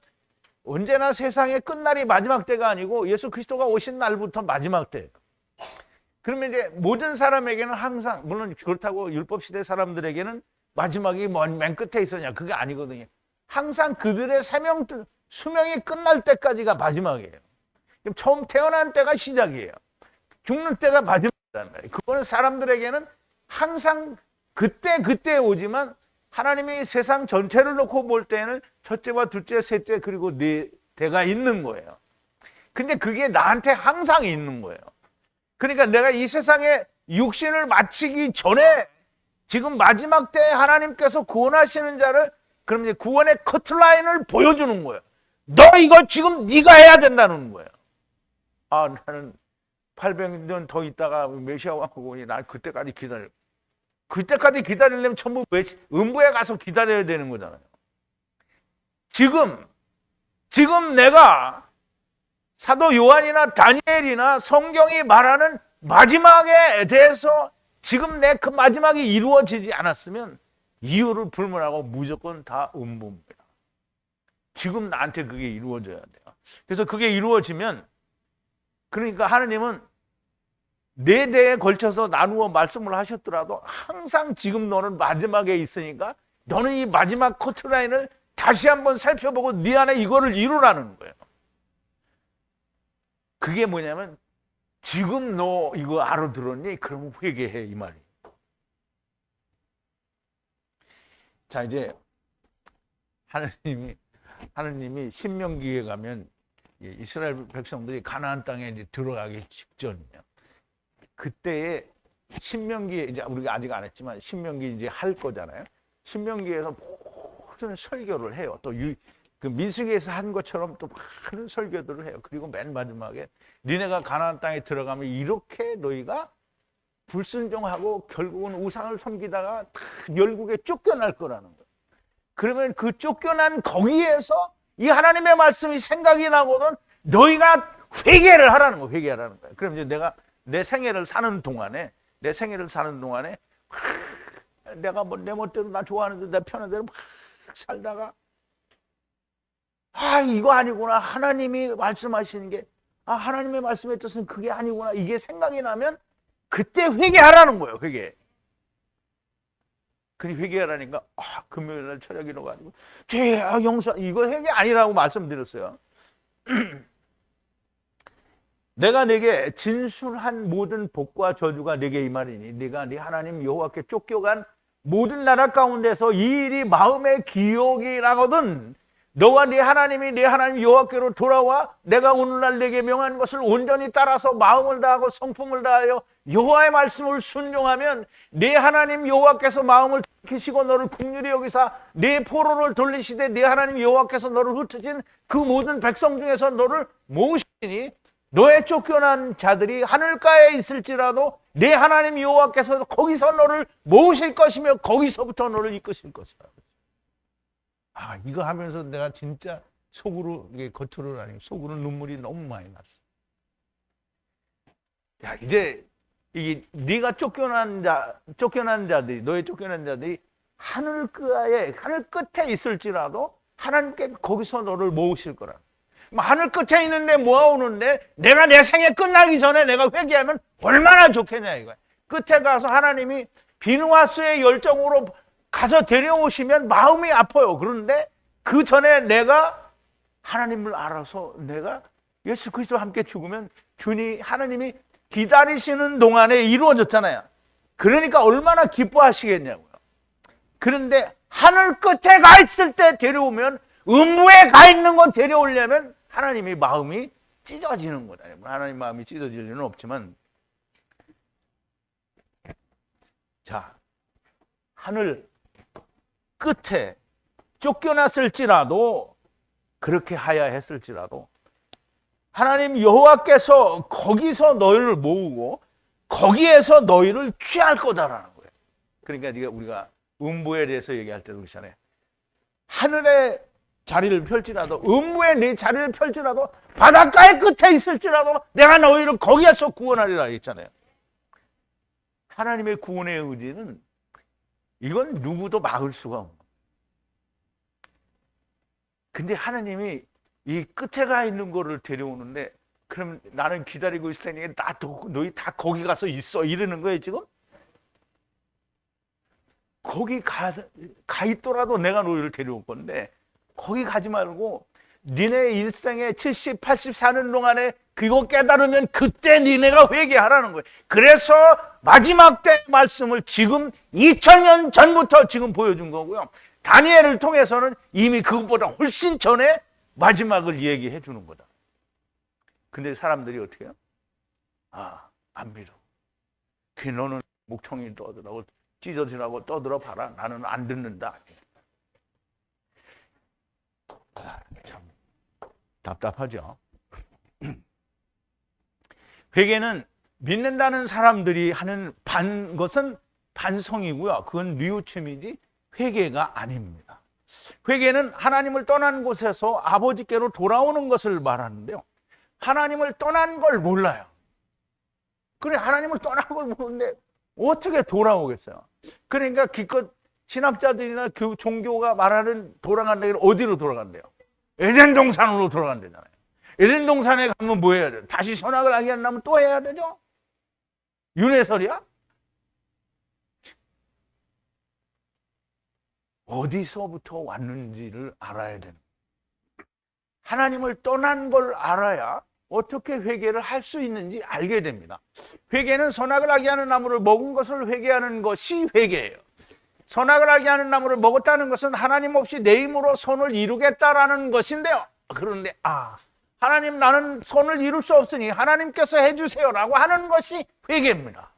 언제나 세상의 끝날이 마지막 때가 아니고 예수 그리스도가 오신 날부터 마지막 때. 그러면 이제 모든 사람에게는 항상 물론 그렇다고 율법 시대 사람들에게는 마지막이 맨 끝에 있었냐 그게 아니거든요. 항상 그들의 수명이 끝날 때까지가 마지막이에요. 처음 태어난 때가 시작이에요. 죽는 때가 마지막이란 말이에요. 그거는 사람들에게는 항상 그때 오지만 하나님이 세상 전체를 놓고 볼 때는 첫째와 둘째, 셋째 그리고 네 대가 있는 거예요. 근데 그게 나한테 항상 있는 거예요. 그러니까 내가 이 세상에 육신을 마치기 전에 지금 마지막 때에 하나님께서 구원하시는 자를 그럼 이제 구원의 커트라인을 보여주는 거예요. 너 이거 지금 네가 해야 된다는 거예요. 나는 800년 더 있다가 메시아 왕국 오니 난 그때까지 기다려. 그때까지 기다리려면 전부 음부에 가서 기다려야 되는 거잖아요. 지금 내가 사도 요한이나 다니엘이나 성경이 말하는 마지막에 대해서 지금 내 그 마지막이 이루어지지 않았으면 이유를 불문하고 무조건 다 음부입니다. 지금 나한테 그게 이루어져야 돼요. 그래서 그게 이루어지면 그러니까 하나님은 네 대에 걸쳐서 나누어 말씀을 하셨더라도 항상 지금 너는 마지막에 있으니까 너는 이 마지막 커트라인을 다시 한번 살펴보고 네 안에 이거를 이루라는 거예요. 그게 뭐냐면 지금 너 이거 알아들었니? 그러면 회개해 이 말이에요. 자 이제 하나님이 신명기에 가면 이스라엘 백성들이 가나안 땅에 이제 들어가기 직전이에요. 그때에 신명기 이제 우리가 아직 안 했지만 신명기 이제 할 거잖아요. 신명기에서 모든 설교를 해요. 또 그 민수기에서 한 것처럼 또 많은 설교들을 해요. 그리고 맨 마지막에 니네가 가나안 땅에 들어가면 이렇게 너희가 불순종하고 결국은 우상을 섬기다가 열국에 쫓겨날 거라는 거예요. 그러면 그 쫓겨난 거기에서 이 하나님의 말씀이 생각이 나거든 너희가 회개를 하라는 거예요. 회개하라는 거예요. 그럼 이제 내가 내 생애를 사는 동안에 내가 뭐 내 멋대로 나 좋아하는데 내 편한 대로 막 살다가 이거 아니구나. 하나님이 말씀하시는 게 하나님의 말씀의 뜻은 그게 아니구나. 이게 생각이 나면 그때 회개하라는 거예요. 회개. 그니 회개하라니까 금요일날 저녁 일어가지고 죄 용서 이거 회개 아니라고 말씀드렸어요. 내가 네게 진술한 모든 복과 저주가 네게 임하리니 네가 네 하나님 여호와께 쫓겨간 모든 나라 가운데서 이 일이 마음의 기억이 나거든 너와 네 하나님이 네 하나님 여호와께로 돌아와 내가 오늘날 네게 명한 것을 온전히 따라서 마음을 다하고 성품을 다하여 여호와의 말씀을 순종하면 네 하나님 여호와께서 마음을 기시고 너를 긍휼히 여기사 네 포로를 돌리시되 네 하나님 여호와께서 너를 흩으신 그 모든 백성 중에서 너를 모으시니 너의 쫓겨난 자들이 하늘가에 있을지라도 네 하나님 여호와께서 거기서 너를 모으실 것이며 거기서부터 너를 이끄실 것이라. 이거 하면서 내가 진짜 속으로 이게 겉으로 아니고 속으로 눈물이 너무 많이 났어. 야, 이제 이게 네가 쫓겨난 자들이 너의 쫓겨난 자들이 하늘 끝에 있을지라도 하나님께 거기서 너를 모으실 거라. 하늘 끝에 있는데 모아오는데 내가 내 생애 끝나기 전에 내가 회개하면 얼마나 좋겠냐 이거야. 끝에 가서 하나님이 비누하수의 열정으로 가서 데려오시면 마음이 아파요. 그런데 그 전에 내가 하나님을 알아서 내가 예수 그리스도와 함께 죽으면 하나님이 기다리시는 동안에 이루어졌잖아요. 그러니까 얼마나 기뻐하시겠냐고요. 그런데 하늘 끝에 가 있을 때 데려오면 음부에 가 있는 거 데려오려면 하나님이 마음이 찢어지는 거다. 하나님 마음이 찢어질 리는 없지만 자, 하늘 끝에 쫓겨났을지라도 그렇게 하야 했을지라도 하나님 여호와께서 거기서 너희를 모으고 거기에서 너희를 취할 거다라는 거예요. 그러니까 우리가 음부에 대해서 얘기할 때도 그렇잖아요. 하늘에 자리를 펼지라도 음부에 네 자리를 펼지라도 바닷가의 끝에 있을지라도 내가 너희를 거기에서 구원하리라 했잖아요. 하나님의 구원의 의지는 이건 누구도 막을 수가 없는 거예요. 근데 하나님이 이 끝에 가 있는 거를 데려오는데 그럼 나는 기다리고 있을 테니 너희 다 거기 가서 있어 이러는 거예요 지금? 거기 가 있더라도 내가 너희를 데려올 건데 거기 가지 말고 니네 일생에 70, 80 사는 동안에 그거 깨달으면 그때 니네가 회개하라는 거예요. 그래서 마지막 때 말씀을 지금 2000년 전부터 지금 보여준 거고요. 다니엘을 통해서는 이미 그것보다 훨씬 전에 마지막을 얘기해 주는 거다. 근데 사람들이 어떻게 해요? 안 믿어. 너는 목청이 떠들라고 찢어지라고 떠들어 봐라. 나는 안 듣는다. 참 답답하죠. 회개는 믿는다는 사람들이 하는 것은 반성이고요. 그건 뉘우침이지 회개가 아닙니다. 회개는 하나님을 떠난 곳에서 아버지께로 돌아오는 것을 말하는데요. 하나님을 떠난 걸 몰라요. 그래 하나님을 떠난 걸 모르는데 어떻게 돌아오겠어요? 그러니까 기껏 신학자들이나 종교가 말하는 돌아간다는 어디로 돌아간대요? 에덴 동산으로 돌아간대잖아요. 에덴 동산에 가면 뭐 해야 돼요? 다시 선악을 알게 하려면 또 해야 되죠? 윤회설이야? 어디서부터 왔는지를 알아야 되는 거예요. 하나님을 떠난 걸 알아야 어떻게 회개를 할 수 있는지 알게 됩니다. 회개는 선악을 알게 하는 나무를 먹은 것을 회개하는 것이 회개예요. 선악을 알게 하는 나무를 먹었다는 것은 하나님 없이 내 힘으로 선을 이루겠다라는 것인데요. 그런데 하나님 나는 선을 이룰 수 없으니 하나님께서 해주세요라고 하는 것이 회개입니다.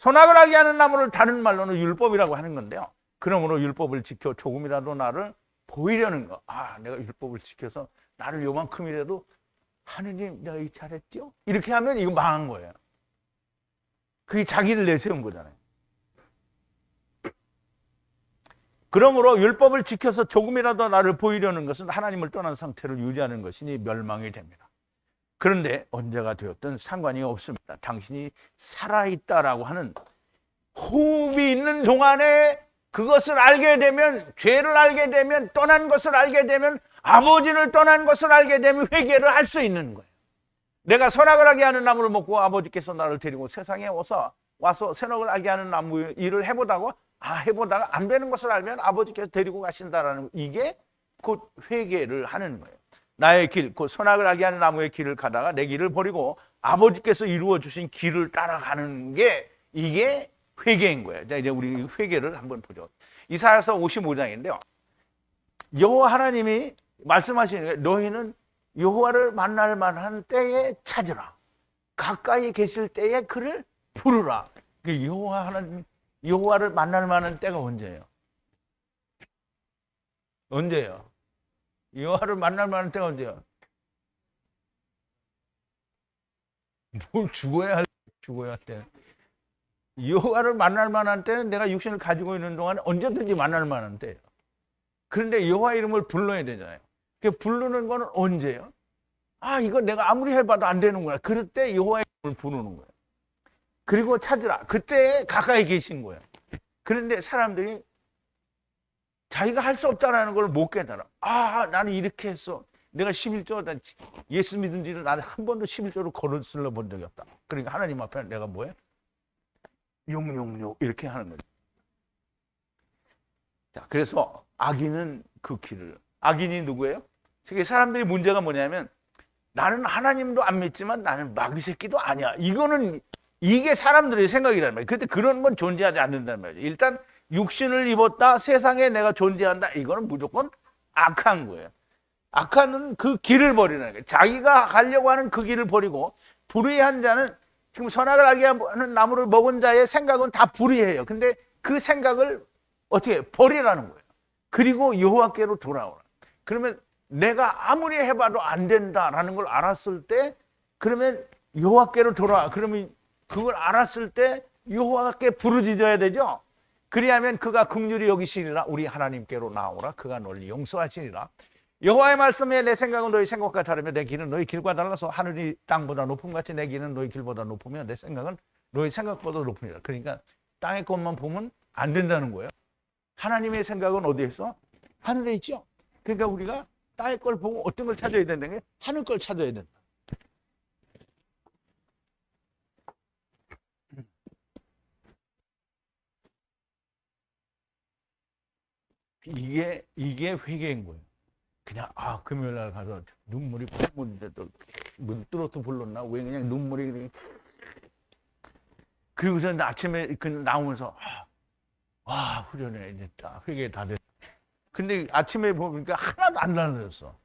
선악을 알게 하는 나무를 다른 말로는 율법이라고 하는 건데요. 그러므로 율법을 지켜 조금이라도 나를 보이려는 거. 아, 내가 율법을 지켜서 나를 요만큼이라도 하느님 내가 이 잘했죠? 이렇게 하면 이거 망한 거예요. 그게 자기를 내세운 거잖아요. 그러므로 율법을 지켜서 조금이라도 나를 보이려는 것은 하나님을 떠난 상태를 유지하는 것이니 멸망이 됩니다. 그런데 언제가 되었든 상관이 없습니다. 당신이 살아있다라고 하는 호흡이 있는 동안에 그것을 알게 되면, 죄를 알게 되면, 떠난 것을 알게 되면, 아버지를 떠난 것을 알게 되면 회개를 할 수 있는 거예요. 내가 선악을 알게 하는 나무를 먹고 아버지께서 나를 데리고 세상에 와서 선악을 알게 하는 나무 일을 해보다가 안 되는 것을 알면 아버지께서 데리고 가신다라는, 이게 곧 회개를 하는 거예요. 나의 길, 곧 선악을 알게 하는 나무의 길을 가다가 내 길을 버리고 아버지께서 이루어 주신 길을 따라가는 게, 이게 회개인 거예요. 자, 이제 우리 회개를 한번 보죠. 이사야서 55장인데요. 여호와 하나님이 말씀하시는 게, 너희는 여호와를 만날 만한 때에 찾으라. 가까이 계실 때에 그를 부르라. 여호와 하나님, 여호와를 만날 만한 때가 언제예요? 언제예요? 여호와를 만날 만한 때가 언제예요? 뭘 죽어야 할 때. 여호와를 만날 만한 때는 내가 육신을 가지고 있는 동안 언제든지 만날 만한 때예요. 그런데 여호와 이름을 불러야 되잖아요. 그 부르는 거는 언제예요? 이거 내가 아무리 해봐도 안 되는구나. 그럴 때 여호와 이름을 부르는 거예요. 그리고 찾으라. 그때 가까이 계신 거예요. 그런데 사람들이 자기가 할 수 없다라는 걸 못 깨달아. 나는 이렇게 했어. 내가 11조, 예수 믿은 지를 나는 한 번도 11조로 걸어슬러 본 적이 없다. 그러니까 하나님 앞에 내가 뭐해? 용용용 이렇게 하는 거죠. 자, 그래서 악인은 그 길을, 악인이 누구예요? 세계 사람들이 문제가 뭐냐면, 나는 하나님도 안 믿지만 나는 마귀 새끼도 아니야. 이게 사람들의 생각이란 말이에요. 그런데 그런 건 존재하지 않는단 말이에요. 일단 육신을 입었다, 세상에 내가 존재한다, 이거는 무조건 악한 거예요. 악한 그 길을 버리는 거예요. 자기가 가려고 하는 그 길을 버리고, 불의한 자는, 지금 선악을 알게 하는 나무를 먹은 자의 생각은 다 불의해요. 근데 그 생각을 어떻게 버리라는 거예요. 그리고 여호와께로 돌아오라. 그러면 내가 아무리 해봐도 안 된다라는 걸 알았을 때, 그러면 여호와께로 돌아와. 그러면 그걸 알았을 때 여호와께 부르짖어야 되죠. 그리하면 그가 긍휼히 여기시리라. 우리 하나님께로 나오라. 그가 너를 용서하시리라. 여호와의 말씀에 내 생각은 너희 생각과 다르며 내 길은 너희 길과 달라서 하늘이 땅보다 높음 같이 내 길은 너희 길보다 높으며 내 생각은 너희 생각보다 높으니라. 그러니까 땅의 것만 보면 안 된다는 거예요. 하나님의 생각은 어디에 있어? 하늘에 있죠. 그러니까 우리가 땅의 걸 보고 어떤 걸 찾아야 된다는 게, 하늘 걸 찾아야 된다. 이게 회개인 거예요. 그냥 금요일 날 가서 눈물이 콧물인데도 문 뚫어서 불렀나? 왜 그냥 눈물이 그냥. 그리고서 아침에 나오면서 후련해. 이제 딱 회개 다 됐어. 근데 아침에 보니까 하나도 안 나눠졌어.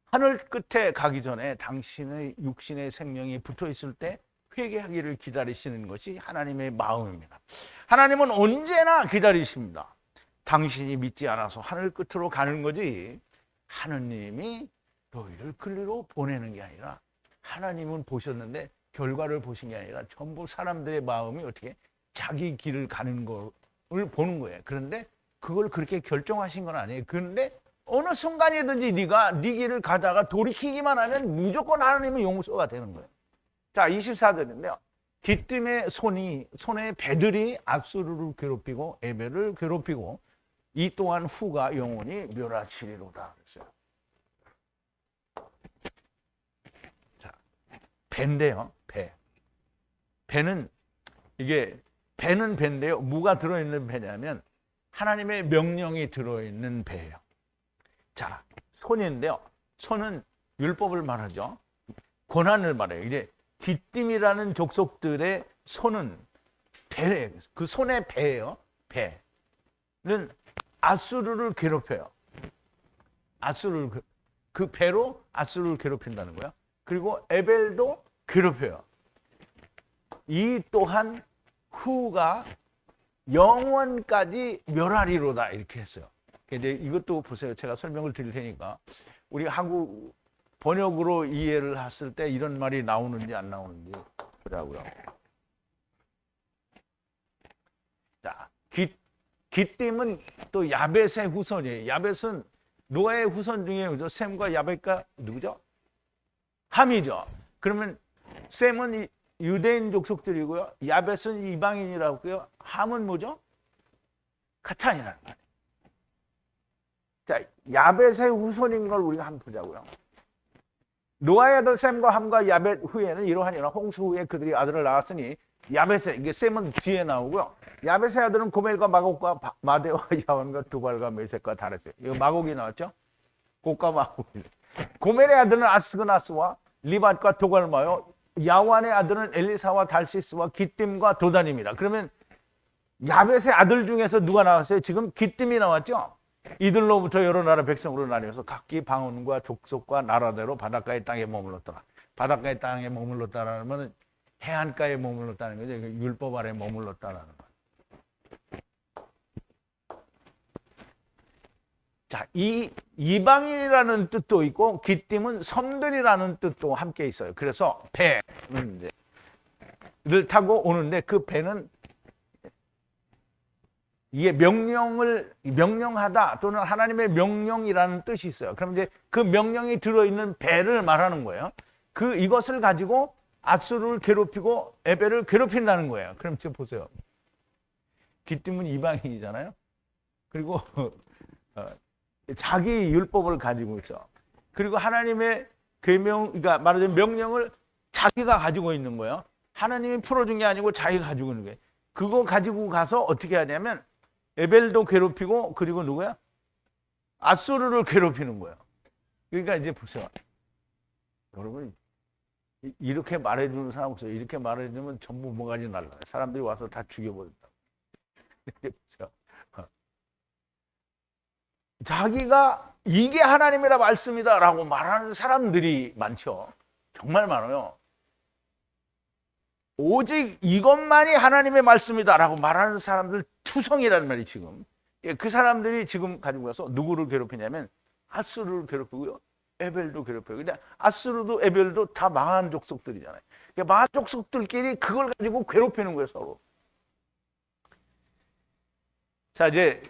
하늘 끝에 가기 전에 당신의 육신의 생명이 붙어 있을 때 회개하기를 기다리시는 것이 하나님의 마음입니다. 하나님은 언제나 기다리십니다. 당신이 믿지 않아서 하늘 끝으로 가는 거지, 하느님이 너희를 그리로 보내는 게 아니라, 하나님은 보셨는데 결과를 보신 게 아니라 전부 사람들의 마음이 어떻게 자기 길을 가는 걸 보는 거예요. 그런데 그걸 그렇게 결정하신 건 아니에요. 그런데 어느 순간이든지 네가 네 길을 가다가 돌이키기만 하면 무조건 하나님의 용서가 되는 거예요. 자, 24절인데요. 기띔의 손에 배들이 압수를 괴롭히고 에벨을 괴롭히고 이 또한 후가 영원히 멸하치리로다 그랬어요. 자, 배인데요. 배는 배인데요. 뭐가 들어있는 배냐면 하나님의 명령이 들어있는 배예요. 자, 손인데요. 손은 율법을 말하죠. 고난을 말해요. 이제 기띔이라는 족속들의 손은 배예요. 그 손의 배예요. 배는 아수르를 괴롭혀요. 그 배로 아수르를 괴롭힌다는 거야. 그리고 에벨도 괴롭혀요. 이 또한 후가 영원까지 멸하리로다 이렇게 했어요. 근데 이것도 보세요. 제가 설명을 드릴 테니까 우리 한국 번역으로 이해를 했을 때 이런 말이 나오는지 안 나오는지 보자고요. 자, 기띔은 또 야벳의 후손이에요. 야벳은 노아의 후손 중에 그죠? 셈과 야벳과 누구죠? 함이죠. 그러면 셈은 유대인 족속들이고요. 야벳은 이방인이라고요. 함은 뭐죠? 카찬이라는 말이에요. 자, 야벳의 후손인 걸 우리가 한번 보자고요. 노아의 아들 셈과 함과 야벳 후에는 이러하니라. 홍수 후에 그들이 아들을 낳았으니 야벳의, 이게 셈은 뒤에 나오고요. 야벳의 아들은 고멜과 마곡과 마대와 야완과 두발과 메색과 다레스. 이거 마곡이 나왔죠? 곡과 마곡. 고멜의 아들은 아스그나스와 리밧과 도갈마요. 야완의 아들은 엘리사와 달시스와 기띔과 도단입니다. 그러면 야벳의 아들 중에서 누가 나왔어요? 지금 기띔이 나왔죠? 이들로부터 여러 나라 백성으로 나뉘어서 각기 방언과 족속과 나라대로 바닷가의 땅에 머물렀더라. 바닷가의 땅에 머물렀다라는 해안가에 머물렀다는 거죠. 율법 아래 머물렀다라는 거예요. 자, 이 이방인이라는 뜻도 있고 기띔은 섬들이라는 뜻도 함께 있어요. 그래서 배를 타고 오는데 그 배는 이게 명령하다 또는 하나님의 명령이라는 뜻이 있어요. 그럼 이제 그 명령이 들어있는 배를 말하는 거예요. 이것을 가지고 앗수르를 괴롭히고 에벨을 괴롭힌다는 거예요. 그럼 지금 보세요. 기띔은 이방인이잖아요. 그리고 자기 율법을 가지고 있어. 그리고 하나님의 그러니까 말하자면 명령을 자기가 가지고 있는 거예요. 하나님이 풀어준 게 아니고 자기가 가지고 있는 거예요. 그거 가지고 가서 어떻게 하냐면 에벨도 괴롭히고 그리고 누구야? 앗수르를 괴롭히는 거예요. 그러니까 이제 보세요. 여러분 이렇게 말해주는 사람 없어요. 이렇게 말해주면 전부 뭐가지 날라요. 사람들이 와서 다 죽여버린다. 이제 보세요. 자기가 이게 하나님이라 말씀이다 라고 말하는 사람들이 많죠. 정말 많아요. 오직 이것만이 하나님의 말씀이다 라고 말하는 사람들 투성이라는 말이 지금. 그 사람들이 지금 가지고 가서 누구를 괴롭히냐면 앗수르를 괴롭히고요. 에벨도 괴롭혀요. 근데 앗수르도 에벨도 다 망한 족속들이잖아요. 그러니까 망한 족속들끼리 그걸 가지고 괴롭히는 거예요, 서로. 자, 이제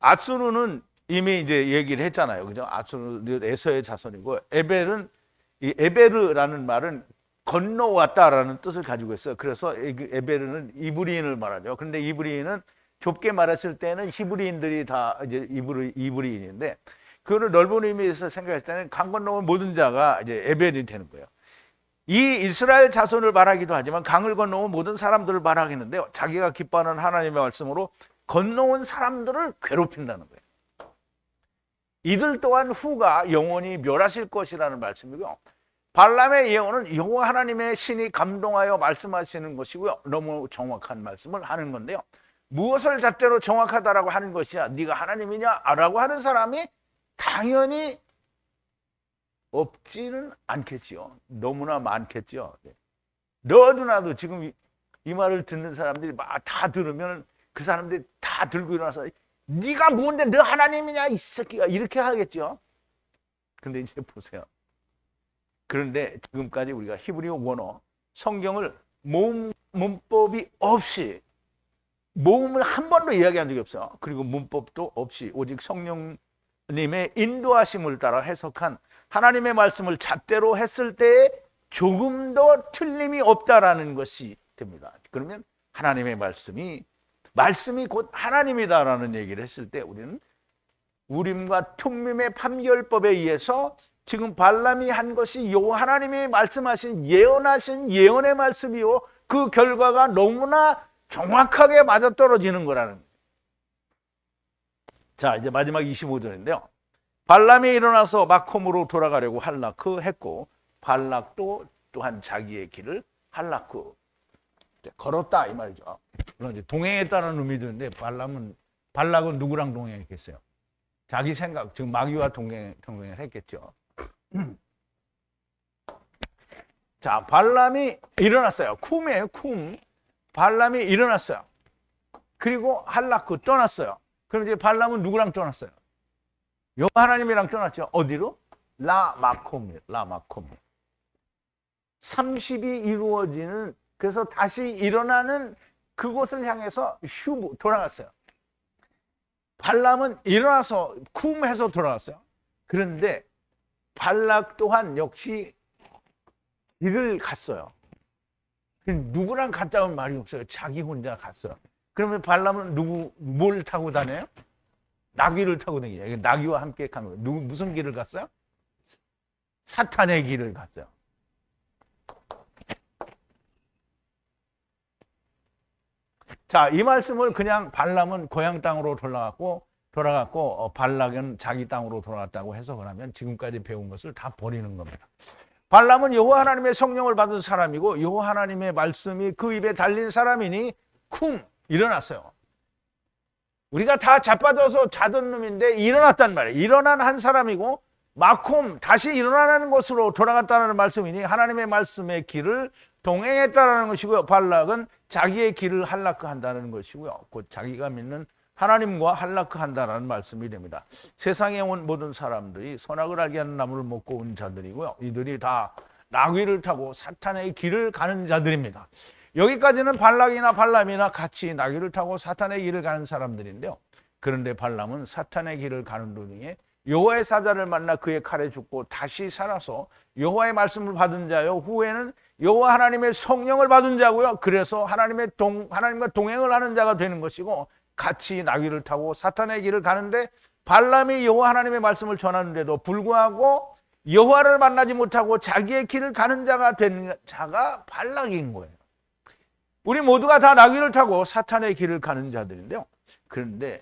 앗수르는 이미 이제 얘기를 했잖아요. 그죠? 앗수르는 에서의 자손이고 에벨은 이 에베르라는 말은 건너왔다라는 뜻을 가지고 있어요. 그래서 에베르는 이브리인을 말하죠. 그런데 이브리인은 좁게 말했을 때는 히브리인들이 다 이제 이브리인인데 그거를 넓은 의미에서 생각했을 때는 강 건너온 모든 자가 이제 에벨이 되는 거예요. 이 이스라엘 자손을 말하기도 하지만 강을 건너온 모든 사람들을 말하겠는데요. 자기가 기뻐하는 하나님의 말씀으로 건너온 사람들을 괴롭힌다는 거예요. 이들 또한 후가 영원히 멸하실 것이라는 말씀이고요. 발람의 예언은 여호와 하나님의 신이 감동하여 말씀하시는 것이고요. 너무 정확한 말씀을 하는 건데요. 무엇을 잣대로 정확하다라고 하는 것이야? 네가 하나님이냐? 라고 하는 사람이 당연히 없지는 않겠지요. 너무나 많겠죠. 너도 나도 지금 이 말을 듣는 사람들이 막 다 들으면 그 사람들이 다 들고 일어나서 네가 뭔데 너 하나님이냐 이 새끼가 이렇게 하겠죠. 근데 이제 보세요. 그런데 지금까지 우리가 히브리어 원어 성경을 문법이 없이 모음을 한 번도 이야기한 적이 없어요. 그리고 문법도 없이 오직 성령님의 인도하심을 따라 해석한 하나님의 말씀을 잣대로 했을 때 조금도 틀림이 없다라는 것이 됩니다. 그러면 하나님의 말씀이 곧 하나님이다라는 얘기를 했을 때 우리는 우림과 툼밈의 판결법에 의해서 지금 발람이 한 것이 여호와 하나님이 말씀하신 예언하신 예언의 말씀이요 그 결과가 너무나 정확하게 맞아떨어지는 거라는 거예요. 자, 이제 마지막 25절인데요. 발람이 일어나서 마콤으로 돌아가려고 할라크 했고 발락도 또한 자기의 길을 할라크 걸었다 이 말이죠. 물론 이제 동행했다는 의미도 있는데 발락은 누구랑 동행했겠어요? 자기 생각, 즉 마귀와 동행을 했겠죠. 자, 발람이 일어났어요. 쿰이에요, 쿰. 발람이 일어났어요. 그리고 할라크 떠났어요. 그럼 이제 발람은 누구랑 떠났어요? 여호와 하나님이랑 떠났죠. 어디로? 라마콤. 30이 이루어지는, 그래서 다시 일어나는 그곳을 향해서 돌아갔어요. 발람은 일어나서 쿰해서 돌아갔어요. 그런데 발락 또한 역시 길을 갔어요. 누구랑 갔다는 말이 없어요. 자기 혼자 갔어요. 그러면 발람은 뭘 타고 다녀요? 나귀를 타고 다녀요. 나귀와 함께 간 거예요. 무슨 길을 갔어요? 사탄의 길을 갔어요. 자, 이 말씀을 그냥 발람은 고향 땅으로 돌아갔고 발락은 자기 땅으로 돌아갔다고 해석을 하면 지금까지 배운 것을 다 버리는 겁니다. 발람은 여호와 하나님의 성령을 받은 사람이고 여호와 하나님의 말씀이 그 입에 달린 사람이니 쿵 일어났어요. 우리가 다 자빠져서 자던 놈인데 일어났단 말이에요. 일어난 한 사람이고 마콤 다시 일어나는 곳으로 돌아갔다는 말씀이니 하나님의 말씀의 길을 동행했다는 것이고요. 발락은 자기의 길을 할라크한다는 것이고요. 곧 자기가 믿는 하나님과 할라크한다는 말씀이 됩니다. 세상에 온 모든 사람들이 선악을 알게 하는 나무를 먹고 온 자들이고요. 이들이 다 나귀를 타고 사탄의 길을 가는 자들입니다. 여기까지는 발락이나 발람이나 같이 나귀를 타고 사탄의 길을 가는 사람들인데요. 그런데 발람은 사탄의 길을 가는 도중에 여호와의 사자를 만나 그의 칼에 죽고 다시 살아서 여호와의 말씀을 받은 자요, 후에는 여호와 하나님의 성령을 받은 자고요. 그래서 하나님과 동행을 하는 자가 되는 것이고 같이 나귀를 타고 사탄의 길을 가는데 발람이 여호와 하나님의 말씀을 전하는데도 불구하고 여호와를 만나지 못하고 자기의 길을 가는 자가 된 자가 발락인 거예요. 우리 모두가 다 나귀를 타고 사탄의 길을 가는 자들인데요. 그런데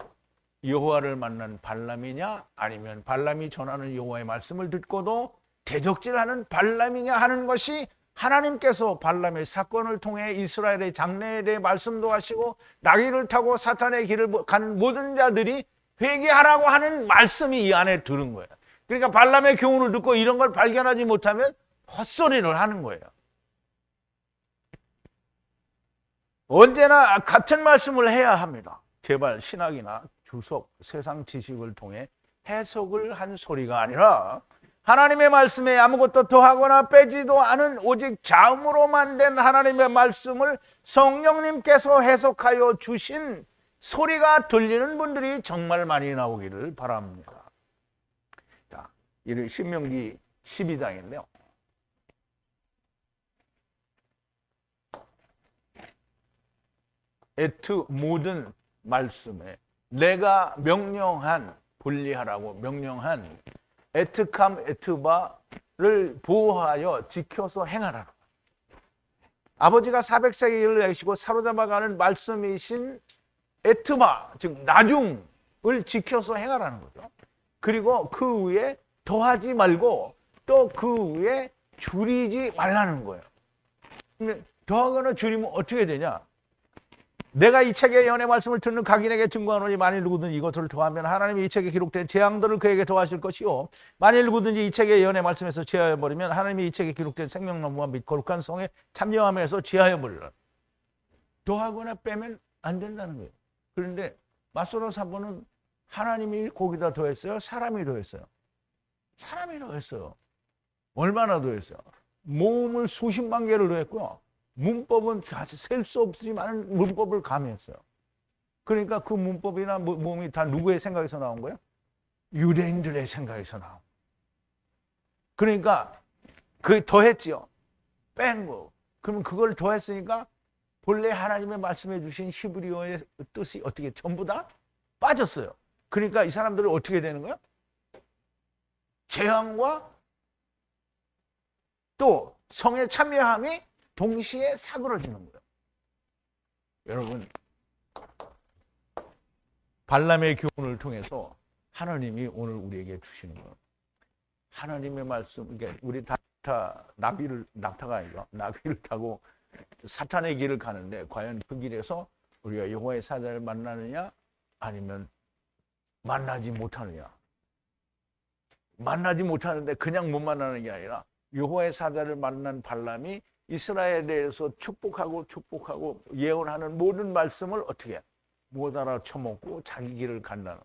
여호와를 만난 발람이냐 아니면 발람이 전하는 여호와의 말씀을 듣고도 대적질하는 발람이냐 하는 것이 하나님께서 발람의 사건을 통해 이스라엘의 장래에 대해 말씀도 하시고 나귀를 타고 사탄의 길을 가는 모든 자들이 회개하라고 하는 말씀이 이 안에 들은 거예요. 그러니까 발람의 교훈을 듣고 이런 걸 발견하지 못하면 헛소리를 하는 거예요. 언제나 같은 말씀을 해야 합니다. 제발 신학이나 주석, 세상 지식을 통해 해석을 한 소리가 아니라 하나님의 말씀에 아무것도 더하거나 빼지도 않은 오직 자음으로만 된 하나님의 말씀을 성령님께서 해석하여 주신 소리가 들리는 분들이 정말 많이 나오기를 바랍니다. 자, 이 신명기 12장인데요. 에트 모든 말씀에 내가 명령한 분리하라고 명령한 에트캄 에트바를 보호하여 지켜서 행하라. 아버지가 400세기를 내시고 사로잡아가는 말씀이신 에트바, 즉 나중을 지켜서 행하라는 거죠. 그리고 그 위에 더하지 말고 또 그 위에 줄이지 말라는 거예요. 더하거나 줄이면 어떻게 되냐? 내가 이 책의 예언의 말씀을 듣는 각인에게 증거하노니 만일 누구든지 이것을 더하면 하나님이 이 책에 기록된 재앙들을 그에게 더하실 것이요 만일 누구든지 이 책의 예언의 말씀에서 제하여버리면 하나님이 이 책에 기록된 생명나무와 및 거룩한 성에 참여하면서 제하여버리라. 더하거나 빼면 안 된다는 거예요. 그런데 마소로 사본은 하나님이 거기다 더했어요? 사람이 더했어요? 사람이 더했어요. 얼마나 더했어요? 모음을 수십만 개를 더했고요. 문법은 셀 수 없이 많은 문법을 가미했어요. 그러니까 그 문법이나 모음이 다 누구의 생각에서 나온 거예요? 유대인들의 생각에서 나온. 그러니까 그 더했지요. 뺀 거. 그러면 그걸 더했으니까 본래 하나님의 말씀해 주신 히브리어의 뜻이 어떻게 전부 다 빠졌어요. 그러니까 이 사람들은 어떻게 되는 거예요? 재앙과 또 성의 참여함이 동시에 사그러지는 거예요. 여러분, 발람의 교훈을 통해서 하나님이 오늘 우리에게 주시는 거예요. 하나님의 말씀, 그러니까 우리 다 낙타가 아니죠. 나귀를 타고 사탄의 길을 가는데 과연 그 길에서 우리가 여호와의 사자를 만나느냐 아니면 만나지 못하느냐. 만나지 못하는데 그냥 못 만나는 게 아니라 여호와의 사자를 만난 발람이 이스라엘에서 축복하고 예언하는 모든 말씀을 어떻게 못 알아쳐먹고 자기 길을 간다는.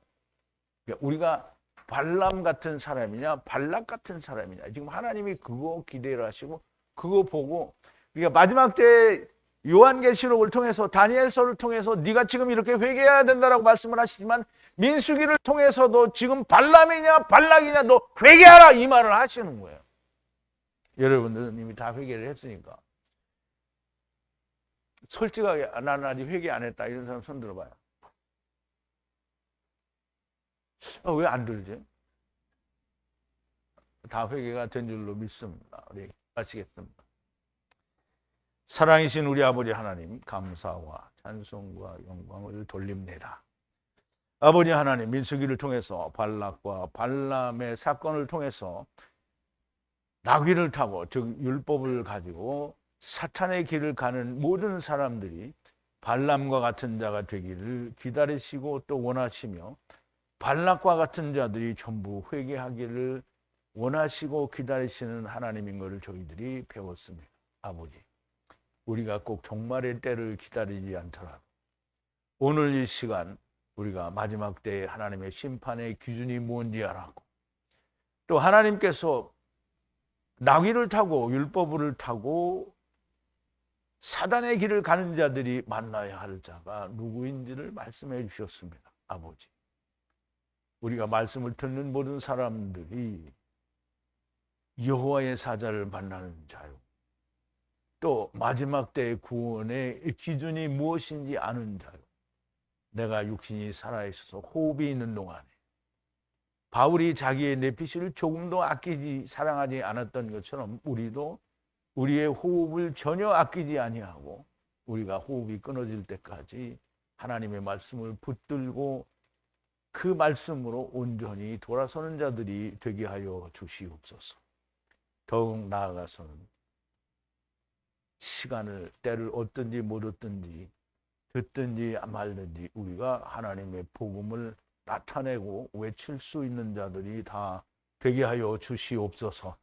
그러니까 우리가 발람 같은 사람이냐 발락 같은 사람이냐, 지금 하나님이 그거 기대를 하시고 그거 보고, 그러니까 마지막 때 요한계시록을 통해서 다니엘서를 통해서 네가 지금 이렇게 회개해야 된다라고 말씀을 하시지만 민수기를 통해서도 지금 발람이냐 발락이냐 너 회개하라 이 말을 하시는 거예요. 여러분들은 이미 다 회개를 했으니까. 솔직하게 나는 아직 회개 안 했다 이런 사람 손 들어봐요. 왜 안 들지? 다 회개가 된 줄로 믿습니다. 우리 하시겠습니다. 사랑이신 우리 아버지 하나님, 감사와 찬송과 영광을 돌립니다. 아버지 하나님, 민수기를 통해서 발락과 발람의 사건을 통해서 나귀를 타고, 즉 율법을 가지고 사탄의 길을 가는 모든 사람들이 발람과 같은 자가 되기를 기다리시고 또 원하시며, 발락과 같은 자들이 전부 회개하기를 원하시고 기다리시는 하나님인 것을 저희들이 배웠습니다. 아버지, 우리가 꼭 종말의 때를 기다리지 않더라도 오늘 이 시간 우리가 마지막 때에 하나님의 심판의 기준이 뭔지 알았고, 또 하나님께서 나귀를 타고 율법을 타고 사단의 길을 가는 자들이 만나야 할 자가 누구인지를 말씀해 주셨습니다. 아버지, 우리가 말씀을 듣는 모든 사람들이 여호와의 사자를 만나는 자요, 또 마지막 때의 구원의 기준이 무엇인지 아는 자요, 내가 육신이 살아있어서 호흡이 있는 동안에 바울이 자기의 내피시를 조금도 아끼지 사랑하지 않았던 것처럼 우리도 우리의 호흡을 전혀 아끼지 아니하고 우리가 호흡이 끊어질 때까지 하나님의 말씀을 붙들고 그 말씀으로 온전히 돌아서는 자들이 되게 하여 주시옵소서. 더욱 나아가서는 시간을, 때를 얻든지 못 얻든지 듣든지 말든지 우리가 하나님의 복음을 나타내고 외칠 수 있는 자들이 다 되게 하여 주시옵소서.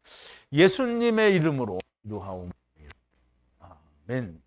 예수님의 이름으로 기도하옵나이다. 아멘.